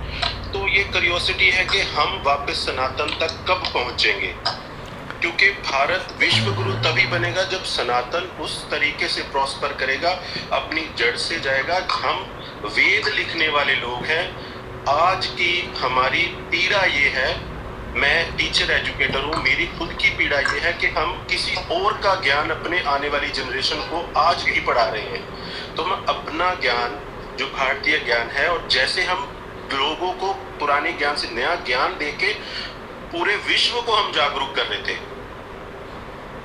तो ये क्यूरियोसिटी है कि हम वापस सनातन तक कब पहुंचेंगे, क्योंकि भारत विश्व गुरु तभी बनेगा जब सनातन उस तरीके से प्रॉस्पर करेगा, अपनी जड़ से जाएगा। हम वेद लिखने वाले लोग हैं। आज की हमारी पीड़ा ये है, मैं टीचर एजुकेटर हूँ, मेरी खुद की पीड़ा ये है कि हम किसी और का ज्ञान अपने आने वाली जनरेशन को आज भी पढ़ा रहे हैं। तो हम अपना ज्ञान जो भारतीय ज्ञान है, और जैसे हम लोगों को पुराने ज्ञान से नया ज्ञान देके पूरे विश्व को हम जागरूक कर रहे थे,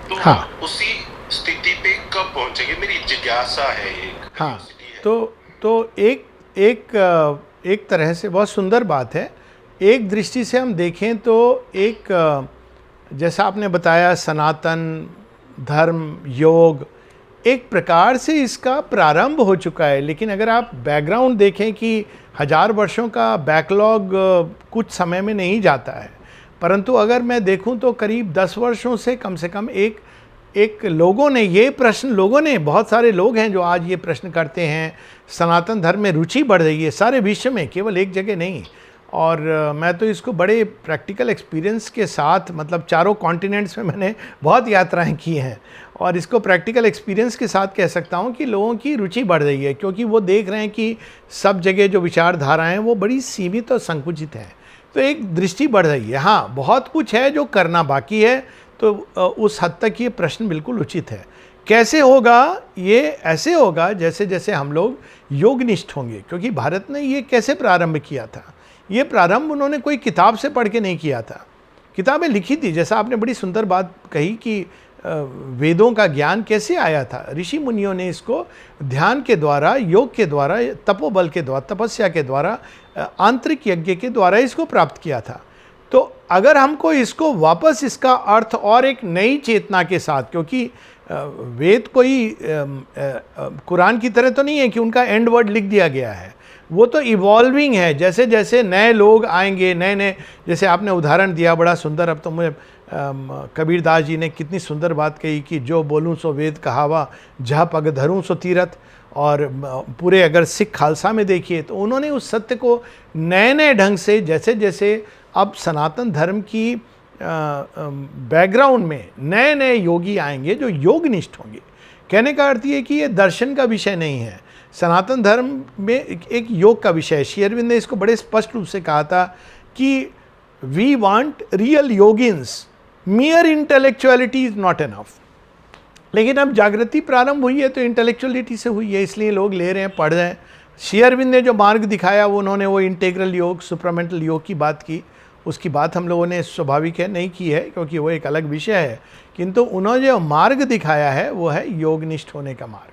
तो हाँ। उसी स्थिति पे कब पहुंचेंगे, मेरी जिज्ञासा है। हाँ, तो एक तरह से बहुत सुंदर बात है। एक दृष्टि से हम देखें तो एक जैसा आपने बताया सनातन धर्म योग एक प्रकार से इसका प्रारंभ हो चुका है, लेकिन अगर आप बैकग्राउंड देखें कि 1000 वर्षों का बैकलॉग कुछ समय में नहीं जाता है, परंतु अगर मैं देखूं तो करीब 10 वर्षों से कम एक लोगों ने ये प्रश्न, बहुत सारे लोग हैं जो आज ये प्रश्न करते हैं, सनातन धर्म में रुचि बढ़ रही है सारे विश्व में, केवल एक जगह नहीं। और मैं तो इसको बड़े प्रैक्टिकल एक्सपीरियंस के साथ, मतलब चारों कॉन्टिनेंट्स में मैंने बहुत यात्राएं की हैं, और इसको प्रैक्टिकल एक्सपीरियंस के साथ कह सकता हूं कि लोगों की रुचि बढ़ रही है, क्योंकि वो देख रहे हैं कि सब जगह जो विचारधाराएं हैं वो बड़ी सीमित और संकुचित हैं। तो एक दृष्टि बढ़ रही है। हाँ, बहुत कुछ है जो करना बाकी है, तो उस हद तक ये प्रश्न बिल्कुल उचित है। कैसे होगा? ये ऐसे होगा जैसे जैसे हम लोग योगनिष्ठ होंगे, क्योंकि भारत ने ये कैसे प्रारंभ किया था? ये प्रारंभ उन्होंने कोई किताब से पढ़ के नहीं किया था, किताबें लिखी थी। जैसा आपने बड़ी सुंदर बात कही कि वेदों का ज्ञान कैसे आया था, ऋषि मुनियों ने इसको ध्यान के द्वारा, योग के द्वारा, तपोबल के द्वारा, तपस्या के द्वारा, आंतरिक यज्ञ के द्वारा इसको प्राप्त किया था। तो अगर हमको इसको वापस इसका अर्थ और एक नई चेतना के साथ, क्योंकि वेद कोई कुरान की तरह तो नहीं है कि उनका एंड वर्ड लिख दिया गया है, वो तो इवॉल्विंग है। जैसे जैसे नए लोग आएंगे, नए जैसे आपने उदाहरण दिया बड़ा सुंदर। अब तो मुझे कबीर दास जी ने कितनी सुंदर बात कही कि जो बोलूं सो वेद कहावा, जहाँ पग धरूं सो तीरथ। और पूरे अगर सिख खालसा में देखिए तो उन्होंने उस सत्य को नए ढंग से, जैसे जैसे अब सनातन धर्म की बैकग्राउंड में नए योगी आएंगे जो योगनिष्ठ होंगे। कहने का अर्थ ये कि ये दर्शन का विषय नहीं है, सनातन धर्म में एक योग का विषय है। श्री अरविंद ने इसको बड़े स्पष्ट रूप से कहा था कि we want real yogins, mere intellectuality is not enough. लेकिन अब जागृति प्रारंभ हुई है तो इंटेलेक्चुअलिटी से हुई है, इसलिए लोग ले रहे हैं, पढ़ रहे हैं। श्री अरविंद ने जो मार्ग दिखाया वो उन्होंने वो इंटेग्रल योग, सुप्रामेंटल योग की बात की, उसकी बात हम लोगों ने स्वाभाविक है नहीं की है क्योंकि वो एक अलग विषय है, किंतु उन्होंने जो मार्ग दिखाया है वो है योगनिष्ठ होने का मार्ग।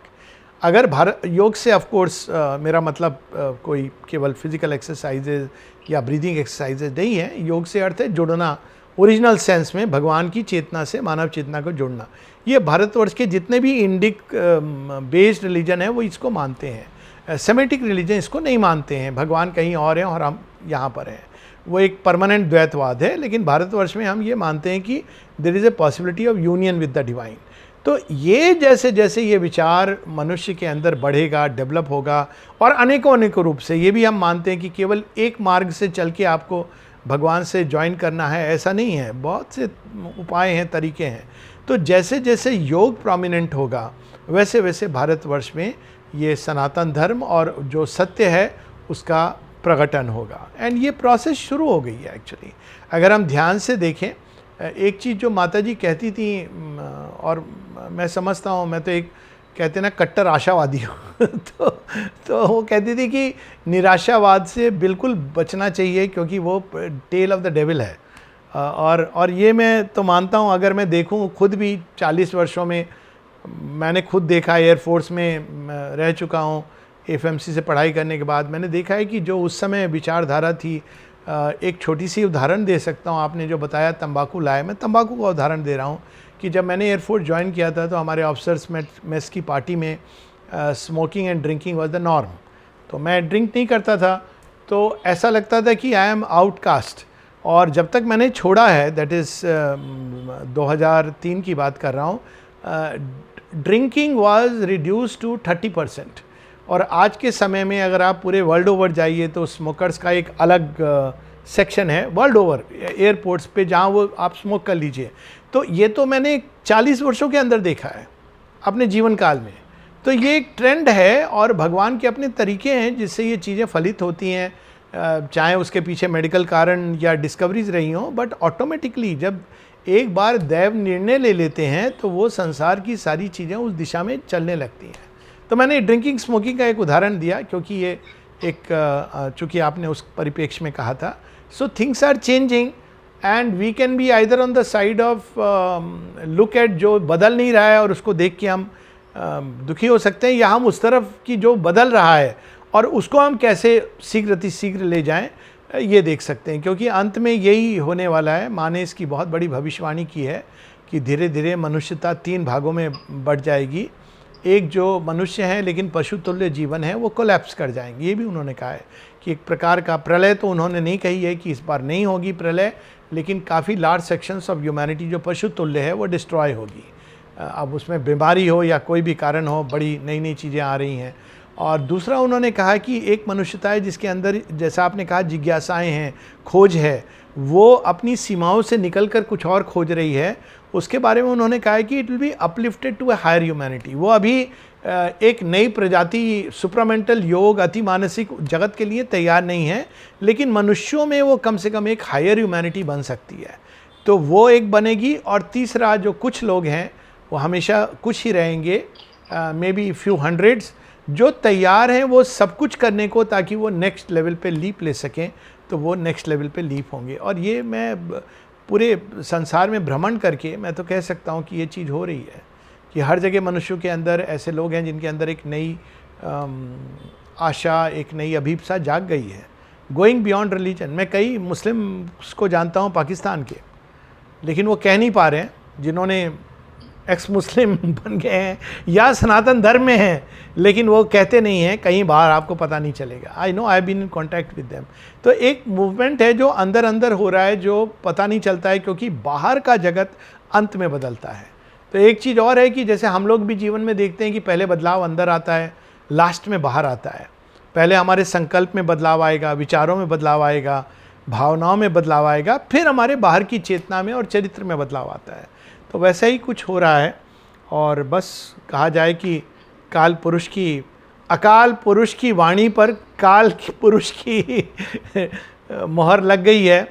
अगर भारत योग से ऑफ कोर्स मेरा मतलब कोई केवल फिजिकल एक्सरसाइजेज या ब्रीदिंग एक्सरसाइजेज नहीं है, योग से अर्थ है जुड़ना, ओरिजिनल सेंस में भगवान की चेतना से मानव चेतना को जोड़ना। ये भारतवर्ष के जितने भी इंडिक बेस्ड रिलीजन है वो इसको मानते हैं, सेमेटिक रिलीजन इसको नहीं मानते हैं, भगवान कहीं और हैं और हम यहाँ पर हैं। वो एक परमानेंट द्वैतवाद है, लेकिन भारतवर्ष में हम ये मानते हैं कि there is a possibility of union with the divine. तो ये जैसे जैसे ये विचार मनुष्य के अंदर बढ़ेगा, डेवलप होगा, और अनेकों रूप से, ये भी हम मानते हैं कि केवल एक मार्ग से चल के आपको भगवान से ज्वाइन करना है, ऐसा नहीं है, बहुत से उपाय हैं, तरीके हैं। तो जैसे जैसे योग प्रोमिनेंट होगा वैसे वैसे भारतवर्ष में ये सनातन धर्म और जो सत्य है उसका प्रकटन होगा। एंड ये प्रोसेस शुरू हो गई है एक्चुअली। अगर हम ध्यान से देखें, एक चीज़ जो माता जी कहती थी, और मैं समझता हूँ, मैं तो एक कहते ना कट्टर आशावादी हो तो वो कहती थी कि निराशावाद से बिल्कुल बचना चाहिए, क्योंकि वो टेल ऑफ द डेविल है। और ये मैं तो मानता हूँ, अगर मैं देखूँ खुद भी 40 वर्षों में मैंने खुद देखा, एयरफोर्स में रह चुका हूँ, एफएमसी से पढ़ाई करने के बाद मैंने देखा है कि जो उस समय विचारधारा थी, एक छोटी सी उदाहरण दे सकता हूँ। आपने जो बताया तंबाकू लाए, मैं तंबाकू का उदाहरण दे रहा हूँ कि जब मैंने एयरफोर्स ज्वाइन किया था तो हमारे ऑफिसर्स मेस की पार्टी में smoking and drinking was the norm. तो मैं ड्रिंक नहीं करता था, तो ऐसा लगता था कि आई एम आउटकास्ट। और जब तक मैंने छोड़ा है, दैट इज़ 2003 की बात कर रहा हूँ, ड्रिंकिंग वाज रिड्यूस टू 30%। और आज के समय में अगर आप पूरे वर्ल्ड ओवर जाइए तो स्मोकर्स का एक अलग सेक्शन है वर्ल्ड ओवर, एयरपोर्ट्स पे, जहाँ वो आप स्मोक कर लीजिए। तो ये तो मैंने 40 वर्षों के अंदर देखा है अपने जीवन काल में। तो ये एक ट्रेंड है और भगवान के अपने तरीके हैं जिससे ये चीज़ें फलित होती हैं, चाहे उसके पीछे मेडिकल कारण या डिस्कवरीज रही हों, बट ऑटोमेटिकली जब एक बार दैव निर्णय ले लेते हैं तो वो संसार की सारी चीज़ें उस दिशा में चलने लगती हैं। तो मैंने ड्रिंकिंग स्मोकिंग का एक उदाहरण दिया क्योंकि ये एक चूँकि आपने उस परिप्रेक्ष्य में कहा था। So things are changing and we can be either on the side of look at जो बदल नहीं रहा है और उसको देख के हम दुखी हो सकते हैं, या हम उस तरफ की जो बदल रहा है और उसको हम कैसे शीघ्र ले जाएं, ये देख सकते हैं। क्योंकि अंत में यही होने वाला है। माँ ने इसकी बहुत बड़ी भविष्यवाणी की है कि धीरे धीरे मनुष्यता 3 भागों में बढ़ जाएगी। एक जो मनुष्य हैं लेकिन पशु तुल्य जीवन है, वो कोलैप्स कर जाएंगे। ये भी उन्होंने कहा है कि एक प्रकार का प्रलय, तो उन्होंने नहीं कही है कि इस बार नहीं होगी प्रलय, लेकिन काफ़ी लार्ज सेक्शंस ऑफ ह्यूमैनिटी जो पशु तुल्य है वो डिस्ट्रॉय होगी। अब उसमें बीमारी हो या कोई भी कारण हो, बड़ी नई नई चीज़ें आ रही हैं। और दूसरा उन्होंने कहा कि एक मनुष्यता है जिसके अंदर, जैसा आपने कहा, जिज्ञासाएं हैं, खोज है, वो अपनी सीमाओं से निकलकर कुछ और खोज रही है। उसके बारे में उन्होंने कहा है कि it will be uplifted to a higher humanity. वो अभी एक नई प्रजाति सुप्रामेंटल योग अति मानसिक जगत के लिए तैयार नहीं है, लेकिन मनुष्यों में वो कम से कम एक हायर ह्यूमैनिटी बन सकती है। तो वो एक बनेगी। और तीसरा, जो कुछ लोग हैं वो हमेशा कुछ ही रहेंगे, मे बी फ्यू हंड्रेड्स, जो तैयार हैं वो सब कुछ करने को ताकि वो नेक्स्ट लेवल पे लीप ले सकें, तो वो नेक्स्ट लेवल पे लीप होंगे। और ये मैं पूरे संसार में भ्रमण करके मैं तो कह सकता हूँ कि ये चीज़ हो रही है कि हर जगह मनुष्यों के अंदर ऐसे लोग हैं जिनके अंदर एक नई आशा, एक नई अभिप्सा जाग गई है। Going beyond religion. मैं कई मुस्लिम्स को जानता हूँ पाकिस्तान के, लेकिन वो कह नहीं पा रहे हैं, जिन्होंने एक्स मुस्लिम बन गए हैं या सनातन धर्म में हैं, लेकिन वो कहते नहीं हैं, कहीं बाहर आपको पता नहीं चलेगा। I know, I been in contact with them. तो एक मूवमेंट है जो अंदर अंदर हो रहा है, जो पता नहीं चलता है, क्योंकि बाहर का जगत अंत में बदलता है। तो एक चीज़ और है कि जैसे हम लोग भी जीवन में देखते हैं कि पहले बदलाव अंदर आता है, लास्ट में बाहर आता है। पहले हमारे संकल्प में बदलाव आएगा, विचारों में बदलाव आएगा, भावनाओं में बदलाव आएगा, फिर हमारे बाहर की चेतना में और चरित्र में बदलाव आता है। तो वैसा ही कुछ हो रहा है। और बस कहा जाए कि अकाल पुरुष की वाणी पर काल पुरुष की मोहर लग गई है,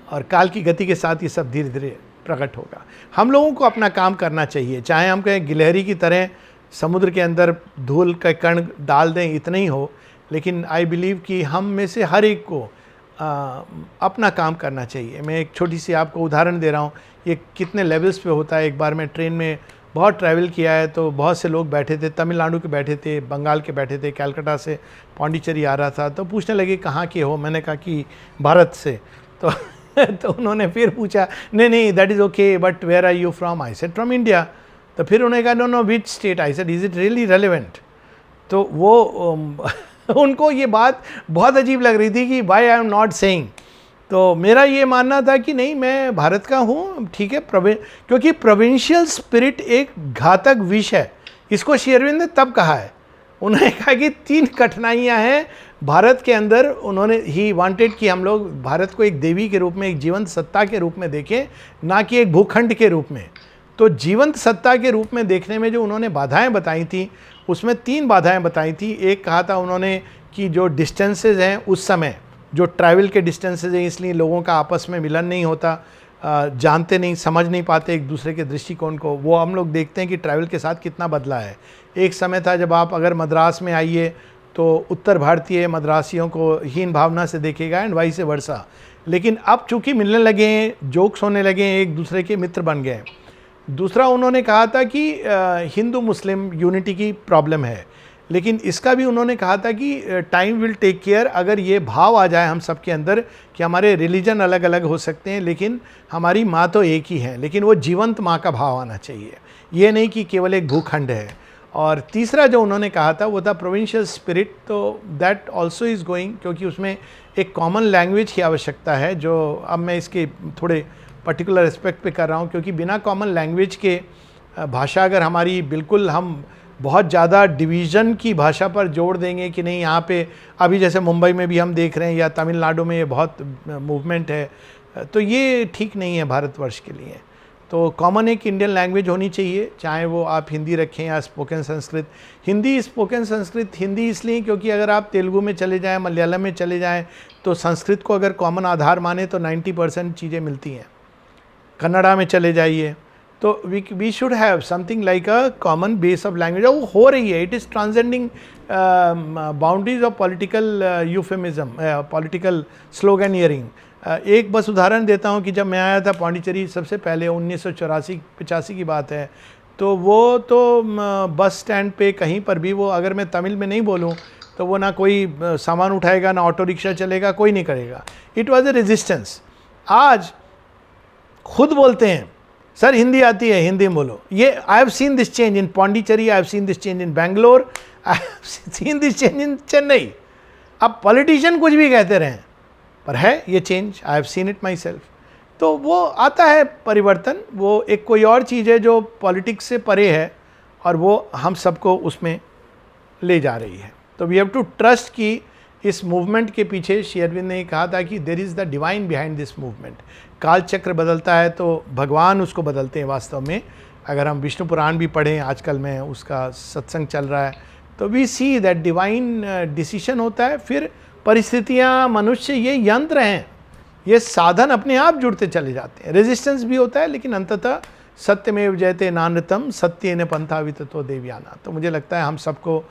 और काल की गति के साथ ये सब धीरे धीरे प्रकट होगा। हम लोगों को अपना काम करना चाहिए, चाहे हम कहें गिलहरी की तरह समुद्र के अंदर धूल का कण डाल दें, इतना ही हो, लेकिन आई बिलीव कि हम में से हर एक को अपना काम करना चाहिए। मैं एक छोटी सी आपको उदाहरण दे रहा हूँ, ये कितने लेवल्स पे होता है। एक बार मैं ट्रेन में बहुत ट्रैवल किया है, तो बहुत से लोग बैठे थे, तमिलनाडु के बैठे थे, बंगाल के बैठे थे, कलकत्ता से पौंडीचेरी आ रहा था। तो पूछने लगे कहाँ के हो, मैंने कहा कि भारत से। तो उन्होंने फिर पूछा, नहीं that is okay, but where are you from? I said from India. तो फिर उन्होंने कहा no which state? I said is it really relevant? तो वो उनको ये बात बहुत अजीब लग रही थी कि why I am not saying. तो मेरा ये मानना था कि नहीं, मैं भारत का हूँ, ठीक है, क्योंकि प्रोविंशियल स्पिरिट एक घातक विष है। इसको श्री अरविंद ने तब कहा है। उन्होंने कहा कि 3 कठिनाइयाँ हैं भारत के अंदर। उन्होंने ही वांटेड कि हम लोग भारत को एक देवी के रूप में, एक जीवंत सत्ता के रूप में देखें, ना कि एक भूखंड के रूप में। तो जीवंत सत्ता के रूप में देखने में जो उन्होंने बाधाएं बताई थी, उसमें 3 बाधाएं बताई थी। एक कहा था उन्होंने कि जो डिस्टेंसेज हैं उस समय, जो ट्रैवल के डिस्टेंसेज हैं, इसलिए लोगों का आपस में मिलन नहीं होता। जानते नहीं, समझ नहीं पाते एक दूसरे के दृष्टिकोण को। वो हम लोग देखते हैं कि ट्रैवल के साथ कितना बदला है। एक समय था जब आप अगर मद्रास में आइए तो उत्तर भारतीय मद्रासियों को हीन भावना से देखेगा एंड वाइस वर्सा, लेकिन अब चूंकि मिलने लगे हैं, जोक्स होने लगे हैं, एक दूसरे के मित्र बन गए। दूसरा उन्होंने कहा था कि हिंदू मुस्लिम यूनिटी की प्रॉब्लम है, लेकिन इसका भी उन्होंने कहा था कि टाइम विल टेक केयर। अगर ये भाव आ जाए हम सबके अंदर कि हमारे रिलीजन अलग अलग हो सकते हैं लेकिन हमारी माँ तो एक ही है, लेकिन वो जीवंत माँ का भाव आना चाहिए, ये नहीं कि केवल एक भूखंड है। और तीसरा जो उन्होंने कहा था वो था प्रोविंशियल स्पिरिट, तो दैट ऑल्सो इज़ गोइंग, क्योंकि उसमें एक कॉमन लैंग्वेज की आवश्यकता है, जो अब मैं इसके थोड़े पर्टिकुलर एस्पेक्ट पे कर रहा हूँ, क्योंकि बिना कॉमन लैंग्वेज के भाषा अगर हमारी बिल्कुल हम बहुत ज़्यादा डिवीज़न की भाषा पर जोड़ देंगे कि नहीं यहाँ पे, अभी जैसे मुंबई में भी हम देख रहे हैं या तमिलनाडु में ये बहुत मूवमेंट है, तो ये ठीक नहीं है भारतवर्ष के लिए। तो कॉमन एक इंडियन लैंग्वेज होनी चाहिए, चाहे वो आप हिंदी रखें या स्पोकन संस्कृत। हिंदी स्पोकन संस्कृत हिंदी इसलिए क्योंकि अगर आप तेलुगु में चले जाएं, मलयालम में चले जाएं, तो संस्कृत को अगर कॉमन आधार माने तो 90% चीज़ें मिलती हैं। कन्नड़ा में चले जाइए तो we should have something like a common base of language. वो हो रही है, it is transcending boundaries of political euphemism, political sloganeering. एक बस उदाहरण देता हूँ कि जब मैं आया था पौंडीचेरी सबसे पहले 1984-85 की बात है, तो वो तो बस स्टैंड पे कहीं पर भी वो अगर मैं तमिल में नहीं बोलूँ तो वो ना कोई सामान उठाएगा, ना ऑटो रिक्शा चलेगा, कोई नहीं करेगा। It was a resistance. आज खुद बोलते हैं सर हिंदी आती है, हिंदी में बोलो। ये I have seen this change in Pondicherry, I have seen this change in Bangalore, I have seen this change in Chennai. अब पॉलिटिशियन कुछ भी कहते रहें, पर है ये change, I have seen it my self. तो वो आता है परिवर्तन, वो एक कोई और चीज़ है जो पॉलिटिक्स से परे है और वो हम सबको उसमें ले जा रही है। तो वी हैव टू ट्रस्ट कि इस मूवमेंट के पीछे श्री अरविंद ने कहा था कि there is the divine behind this movement. काल चक्र बदलता है तो भगवान उसको बदलते हैं वास्तव में। अगर हम विष्णु पुराण भी पढ़ें, आजकल में उसका सत्संग चल रहा है, तो we see that divine decision होता है। फिर परिस्थितियाँ, मनुष्य ये यंत्र हैं, ये साधन अपने आप जुड़ते चले जाते हैं। रेजिस्टेंस भी होता है लेकिन अंततः सत्यमेव जयते नानृतम सत्येन पंथा विततो देवयाना। तो मुझे लगता है हम सबको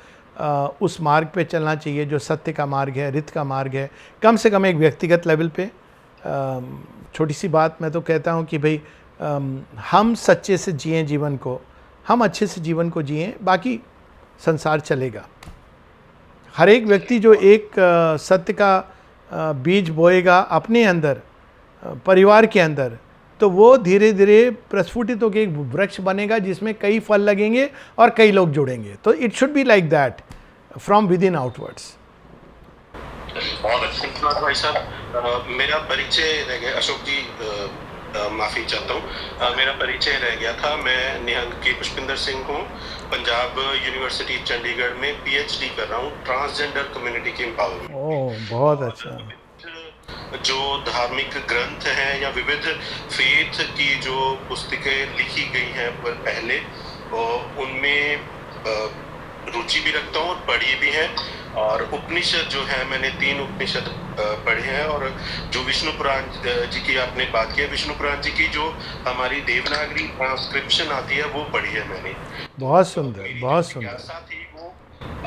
उस मार्ग पे चलना चाहिए जो सत्य का मार्ग है, रित का मार्ग है। कम से कम एक व्यक्तिगत लेवल पे छोटी सी बात मैं तो कहता हूँ कि भाई हम सच्चे से जिएं जीवन को, हम अच्छे से जीवन को जिएं, बाकी संसार चलेगा। हर एक व्यक्ति जो एक सत्य का बीज बोएगा अपने अंदर, परिवार के अंदर, तो वो धीरे धीरे प्रस्फुटित होकर एक वृक्ष बनेगा जिसमें कई फल लगेंगे और कई लोग जुड़ेंगे। तो it should be like that from with in outwards. बहुत अच्छा भाई साहब। मेरा परिचय रह गया, अशोक जी माफ़ी चाहता हूँ, मेरा परिचय रह गया था। मैं निहंग के पुष्पिंदर सिंह हूँ, पंजाब यूनिवर्सिटी चंडीगढ़ में पीएचडी कर रहा हूँ ट्रांसजेंडर कम्युनिटी के एम्पावरमेंट। ओह बहुत अच्छा। जो धार्मिक ग्रंथ हैं या विविध फेथ की जो पुस्तकें लिखी गई हैं पहले, उनमें रुचि भी रखता हूँ और पढ़ी भी हैं। और उपनिषद जो है, मैंने 3 उपनिषद पढ़े हैं। और जो विष्णु पुराण जी की आपने बात की है, विष्णु पुराण जी की जो हमारी देवनागरी ट्रांसक्रिप्शन आती है वो पढ़ी है मैंने। बहुत सुंदर, बहुत सुंदर। साथ ही वो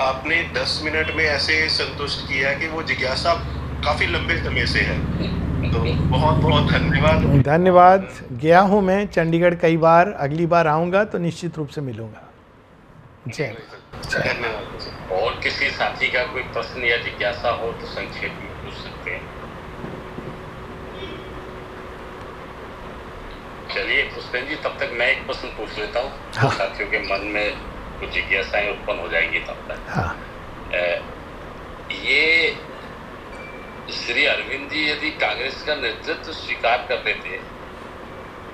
आपने 10 मिनट में ऐसे संतुष्ट किया है कि वो जिज्ञासा काफी लंबे समय से है। तो बहुत बहुत धन्यवाद। धन्यवाद। गया हूँ मैं चंडीगढ़ कई बार, अगली बार आऊँगा तो निश्चित रूप से मिलूँगा। जय धन्यवाद। और किसी साथी का कोई प्रश्न या जिज्ञासा हो तो संक्षेप में पूछ सकते हैं। चलिए पुष्पेंद्र जी, तब तक मैं एक प्रश्न पूछ लेता हूँ। हाँ। साथियों के मन में कुछ जिज्ञासाएं उत्पन्न हो जाएंगी तब तक। हाँ। ये श्री अरविंद जी यदि कांग्रेस का नेतृत्व स्वीकार कर लेते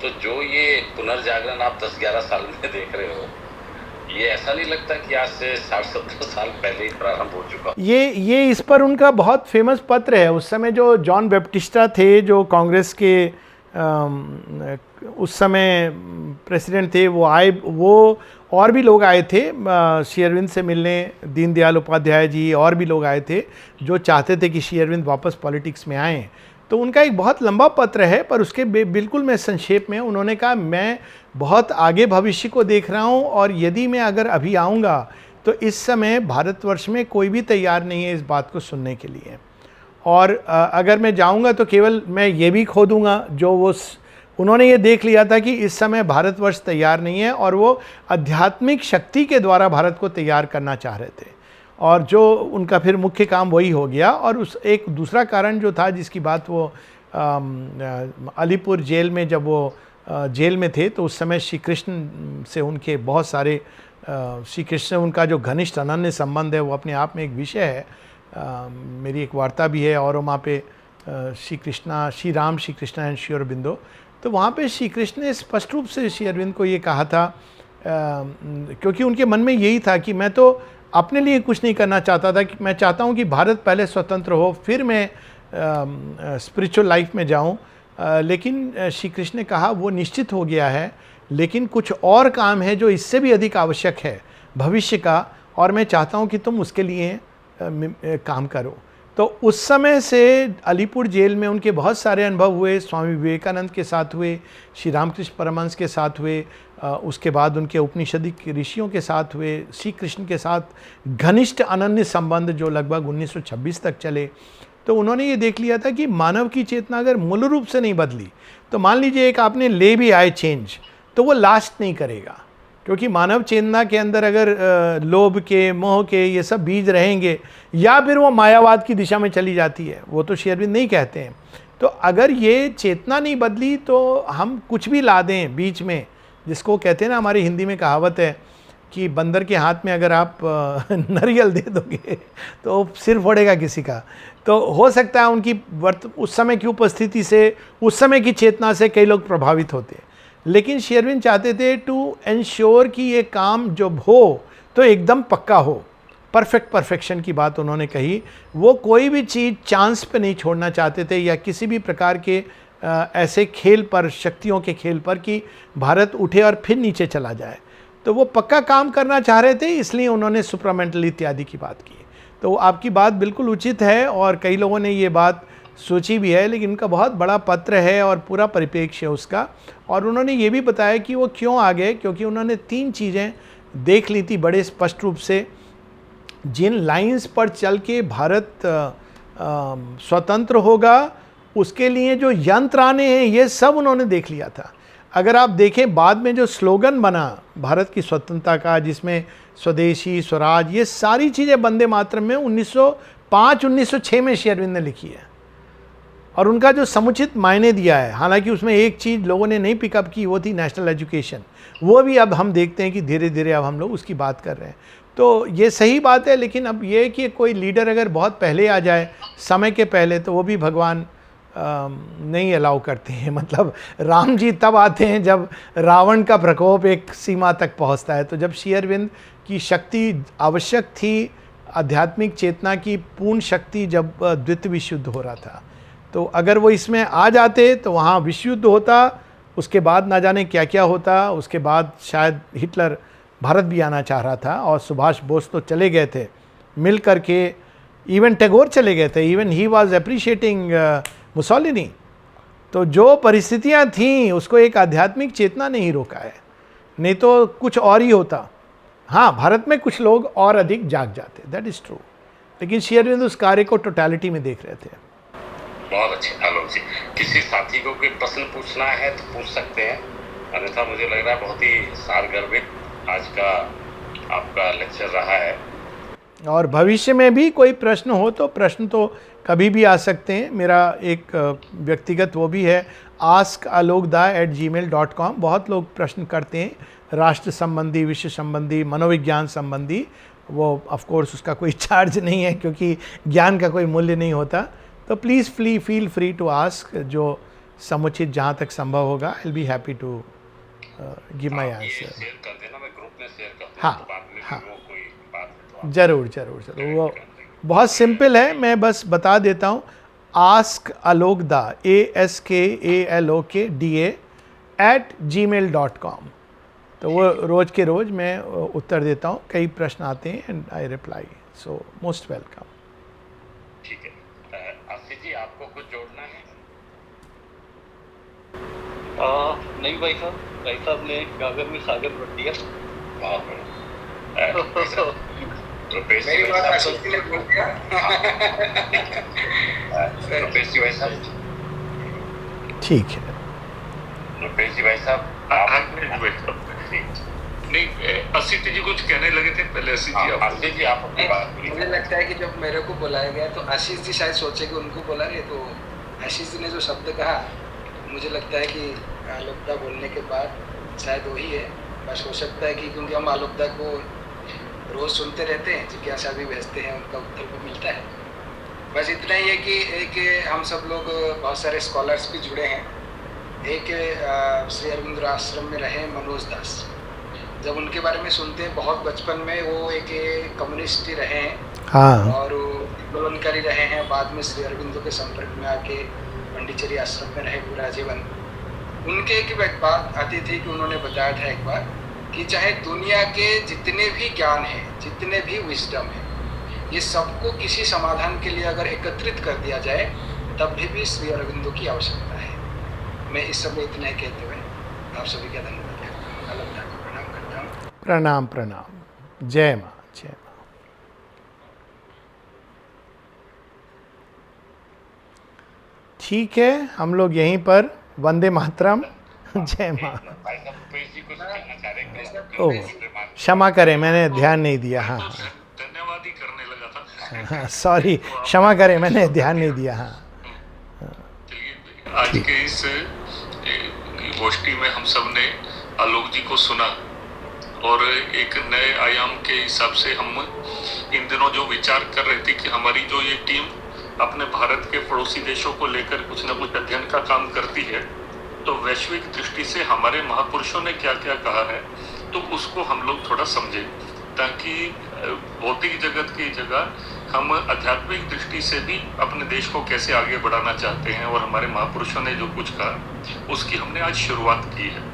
तो जो ये पुनर्जागरण आप 10-11 साल में देख रहे हो, ये ऐसा नहीं लगता कि आज से 60-70 साल पहले ही प्रारंभ हो चुका? ये इस पर उनका बहुत फेमस पत्र है। उस समय जो जॉन बैप्टिस्टा थे, जो कांग्रेस के उस समय प्रेसिडेंट थे, वो आए, वो और भी लोग आए थे श्री अरविंद से मिलने, दीनदयाल उपाध्याय जी और भी लोग आए थे जो चाहते थे कि श्री अरविंद वापस पॉलिटिक्स में आएँ। तो उनका एक बहुत लंबा पत्र है, पर उसके बिल्कुल मैं संक्षेप में, उन्होंने कहा मैं बहुत आगे भविष्य को देख रहा हूँ और यदि मैं अगर अभी आऊँगा तो इस समय भारतवर्ष में कोई भी तैयार नहीं है इस बात को सुनने के लिए, और अगर मैं जाऊँगा तो केवल मैं ये भी खो दूँगा जो वो उन्होंने ये देख लिया था कि इस समय भारतवर्ष तैयार नहीं है, और वो आध्यात्मिक शक्ति के द्वारा भारत को तैयार करना चाह रहे थे, और जो उनका फिर मुख्य काम वही हो गया। और उस एक दूसरा कारण जो था जिसकी बात वो अलीपुर जेल में, जब वो जेल में थे तो उस समय श्री कृष्ण से उनके बहुत सारे श्री कृष्ण से उनका जो घनिष्ठ अनन्य संबंध है वो अपने आप में एक विषय है। मेरी एक वार्ता भी है और वहाँ पे श्री राम श्री कृष्णा एंड श्री अरबिंदो, तो वहाँ पे श्री कृष्ण ने स्पष्ट रूप से श्री अरविंद को ये कहा था, क्योंकि उनके मन में यही था कि मैं तो अपने लिए कुछ नहीं करना चाहता था, कि मैं चाहता हूँ कि भारत पहले स्वतंत्र हो फिर मैं स्पिरिचुअल लाइफ में जाऊँ। लेकिन श्री कृष्ण ने कहा वो निश्चित हो गया है, लेकिन कुछ और काम है जो इससे भी अधिक आवश्यक है भविष्य का, और मैं चाहता हूँ कि तुम उसके लिए काम करो। तो उस समय से अलीपुर जेल में उनके बहुत सारे अनुभव हुए, स्वामी विवेकानंद के साथ हुए, श्री रामकृष्ण परमहंस के साथ हुए, उसके बाद उनके उपनिषदिक ऋषियों के साथ हुए, श्री कृष्ण के साथ घनिष्ठ अनन्य संबंध जो लगभग 1926 तक चले। तो उन्होंने ये देख लिया था कि मानव की चेतना अगर मूल रूप से नहीं बदली तो मान लीजिए एक आपने ले भी आए चेंज, तो वो लास्ट नहीं करेगा, क्योंकि मानव चेतना के अंदर अगर लोभ के, मोह के ये सब बीज रहेंगे या फिर वो मायावाद की दिशा में चली जाती है, वो तो श्री अरविंद नहीं कहते हैं। तो अगर ये चेतना नहीं बदली तो हम कुछ भी ला दें बीच में, जिसको कहते हैं ना, हमारी हिंदी में कहावत है कि बंदर के हाथ में अगर आप नारियल दे दोगे तो सिर फोड़ेगा किसी का। तो हो सकता है उनकी उस समय की उपस्थिति से, उस समय की चेतना से कई लोग प्रभावित होते हैं, लेकिन श्री अरविंद चाहते थे टू एंश्योर कि ये काम जब हो तो एकदम पक्का हो, परफेक्शन की बात उन्होंने कही। वो कोई भी चीज़ चांस पे नहीं छोड़ना चाहते थे, या किसी भी प्रकार के ऐसे खेल पर, शक्तियों के खेल पर कि भारत उठे और फिर नीचे चला जाए। तो वो पक्का काम करना चाह रहे थे, इसलिए उन्होंने सुप्रामेंटल इत्यादि की बात की। तो आपकी बात बिल्कुल उचित है और कई लोगों ने ये बात सोची भी है, लेकिन उनका बहुत बड़ा पत्र है और पूरा परिप्रेक्ष्य है उसका। और उन्होंने ये भी बताया कि वो क्यों आ गए, क्योंकि उन्होंने 3 चीज़ें देख ली थी बड़े स्पष्ट रूप से। जिन लाइंस पर चल के भारत स्वतंत्र होगा, उसके लिए जो यंत्र आने हैं ये सब उन्होंने देख लिया था। अगर आप देखें बाद में जो स्लोगन बना भारत की स्वतंत्रता का, जिसमें स्वदेशी, स्वराज, ये सारी चीज़ें वंदे मातरम में 1905-1906 में श्री अरविंद ने लिखी है, और उनका जो समुचित मायने दिया है। हालांकि उसमें एक चीज़ लोगों ने नहीं पिकअप की, वो थी नेशनल एजुकेशन। वो भी अब हम देखते हैं कि धीरे धीरे अब हम लोग उसकी बात कर रहे हैं। तो ये सही बात है, लेकिन अब ये कि कोई लीडर अगर बहुत पहले आ जाए, समय के पहले, तो वो भी भगवान नहीं अलाउ करते हैं। मतलब राम जी तब आते हैं जब रावण का प्रकोप एक सीमा तक पहुंचता है। तो जब श्री अरविंद की शक्ति आवश्यक थी, आध्यात्मिक चेतना की पूर्ण शक्ति, जब द्वितीय विश्व युद्ध हो रहा था, तो अगर वो इसमें आ जाते तो वहाँ विश्व युद्ध होता, उसके बाद ना जाने क्या क्या होता। उसके बाद शायद हिटलर भारत भी आना चाह रहा था, और सुभाष बोस तो चले गए थे मिल करके, इवन टैगोर चले गए थे, even he was appreciating Mussolini. तो जो परिस्थितियाँ थीं उसको एक आध्यात्मिक चेतना ने ही रोका है, नहीं तो कुछ और ही होता। हाँ, भारत में कुछ लोग और अधिक जाग जाते, दैट इज़ ट्रू, लेकिन श्री अरविंद उस कार्य को टोटलिटी में देख रहे थे। बहुत अच्छे आलोक जी। किसी साथी को कोई प्रश्न पूछना है तो पूछ सकते हैं, अन्यथा मुझे लग रहा है बहुत ही सारगर्भित आज का आपका लेक्चर रहा है। और भविष्य में भी कोई प्रश्न हो तो प्रश्न तो कभी भी आ सकते हैं। मेरा एक व्यक्तिगत वो भी है, askalokda@gmail.com। बहुत लोग प्रश्न करते हैं राष्ट्र संबंधी, विश्व संबंधी, मनोविज्ञान संबंधी। वो ऑफ कोर्स उसका कोई चार्ज नहीं है, क्योंकि ज्ञान का कोई मूल्य नहीं होता। तो please feel free to ask, जो समुचित जहाँ तक संभव होगा। I will be happy to give my answer. Share कर देना, मैं ग्रुप में शेयर कर दूंगा। हाँ, तो बाद में हाँ, वो कोई बात है तो ज़रूर। वो बहुत सिंपल है, मैं बस बता देता हूँ। askalokda askalokda@gmail.com। तो वो रोज़ के रोज़ मैं उत्तर देता हूँ। कई प्रश्न आते हैं and I reply, so most welcome. ठीक है। आशीष जी, आपको कुछ जोड़ना है? नहीं भाई साहब ने गागर में सागर भर दिया। बहुत बढ़िया। रुपेश जी मेरी बात भाई आशीष जी ने बोल दिया। रुपेश जी भाई साहब, ठीक है। रुपेश जी भाई साहब, नहीं, असित जी कुछ कहने लगे थे पहले। असित जी आशीष जी आप अपनी बात मुझे बोलिए। लगता है कि जब मेरे को बुलाया गया तो आशीष जी शायद सोचे कि उनको बुला रहे, तो आशीष जी ने जो शब्द कहा मुझे लगता है कि आलोकदा बोलने के बाद शायद वही है। बस हो सकता है कि क्योंकि हम आलोकदा को रोज़ सुनते रहते हैं, जिज्ञासा भी भेजते हैं, उनका उत्तर भी मिलता है। बस इतना ही है कि एक हम सब लोग बहुत सारे स्कॉलर्स भी जुड़े हैं। एक श्री अरविंद आश्रम में रहे मनोज दास, जब उनके बारे में सुनते हैं बहुत बचपन में, वो एक कम्युनिस्ट ही रहे हैं हाँ और आंदोलनकारी रहे हैं। बाद में श्री अरविंदो के संपर्क में आके पंडिचेरी आश्रम में रहे पूरा जीवन। उनके एक बात आती थी कि उन्होंने बताया था एक बार कि चाहे दुनिया के जितने भी ज्ञान हैं, जितने भी विजडम है, ये सबको किसी समाधान के लिए अगर एकत्रित कर दिया जाए तब भी श्री अरविंदो की आवश्यकता है। मैं इस समय इतना ही कहते हुए आप सभी का धन्यवाद करता हूँ, आलोकदा को प्रणाम करता हूँ। प्रणाम प्रणाम। जय माँ, जय माँ। ठीक है, हम लोग यहीं पर वंदे मातरम। जय माँ। भाई साहब, रुपेश जी कुछ कहना चाह रहे हैं? ओह, क्षमा करें, मैंने ध्यान नहीं दिया। हाँ धन्यवाद ही करने लगा था। हाँ, सॉरी, क्षमा करें, मैंने ध्यान नहीं दिया। हाँ चलिए, आज के इस गोष्ठी में हम सब ने आलोक जी को सुना और एक नए आयाम के हिसाब से हम इन दिनों जो विचार कर रहे थे कि हमारी जो ये टीम अपने भारत के पड़ोसी देशों को लेकर कुछ न कुछ अध्ययन का काम करती है, तो वैश्विक दृष्टि से हमारे महापुरुषों ने क्या क्या कहा है तो उसको हम लोग थोड़ा समझें, ताकि भौतिक जगत की जगह हम आध्यात्मिक दृष्टि से भी अपने देश को कैसे आगे बढ़ाना चाहते हैं। और हमारे महापुरुषों ने जो कुछ कहा उसकी हमने आज शुरुआत की है।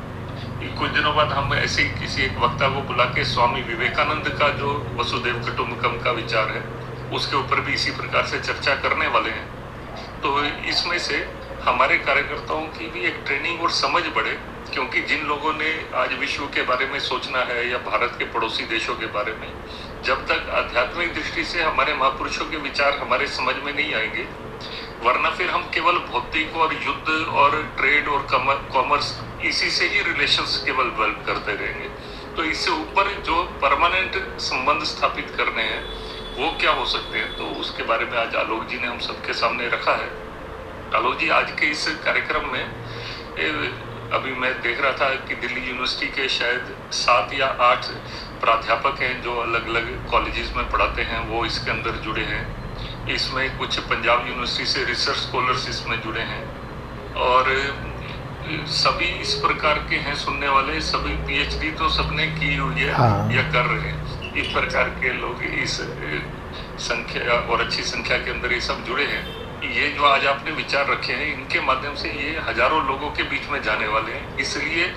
कुछ दिनों बाद हम ऐसे ही किसी एक वक्ता को बुला के स्वामी विवेकानंद का जो वसुदेव कुटुंबकम का विचार है उसके ऊपर भी इसी प्रकार से चर्चा करने वाले हैं। तो इसमें से हमारे कार्यकर्ताओं की भी एक ट्रेनिंग और समझ बढ़े, क्योंकि जिन लोगों ने आज विश्व के बारे में सोचना है या भारत के पड़ोसी देशों के बारे में, जब तक आध्यात्मिक दृष्टि से हमारे महापुरुषों के विचार हमारे समझ में नहीं आएंगे, वरना फिर हम केवल भौतिक और युद्ध और ट्रेड और कॉमर्स इसी से ही रिलेशंस केवल डेवलप करते रहेंगे। तो इससे ऊपर जो परमानेंट संबंध स्थापित करने हैं वो क्या हो सकते हैं, तो उसके बारे में आज आलोक जी ने हम सबके सामने रखा है। आलोक जी, आज के इस कार्यक्रम में अभी मैं देख रहा था कि दिल्ली यूनिवर्सिटी के शायद 7 या 8 प्राध्यापक हैं जो अलग अलग कॉलेजेस में पढ़ाते हैं, वो इसके अंदर जुड़े हैं। इसमें कुछ पंजाब यूनिवर्सिटी से रिसर्च स्कॉलर्स इसमें जुड़े हैं और सभी इस प्रकार के हैं सुनने वाले, सभी पीएचडी तो सबने की हुई है या कर रहे हैं। इस प्रकार के लोग इस संख्या और अच्छी संख्या के अंदर ये सब जुड़े हैं। ये जो आज आपने विचार रखे हैं, इनके माध्यम से ये हजारों लोगं के बीच में जाने वाले हैं। इसलिए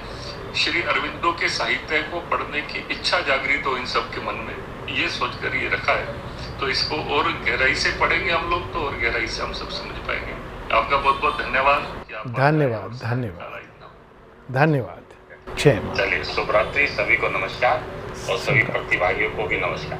श्री अरविंदो के साहित्य को पढ़ने की इच्छा जागृत हो इन सब के मन में, ये सोचकर ये रखा है। तो इसको और गहराई से पढ़ेंगे हम लोग तो और गहराई से हम सब समझ पाएंगे। आपका बहुत बहुत धन्यवाद। धन्यवाद धन्यवाद धन्यवाद। जय माँ। चलिए, शुभ रात्रि, सभी को नमस्कार और सभी प्रतिभागियों को भी नमस्कार।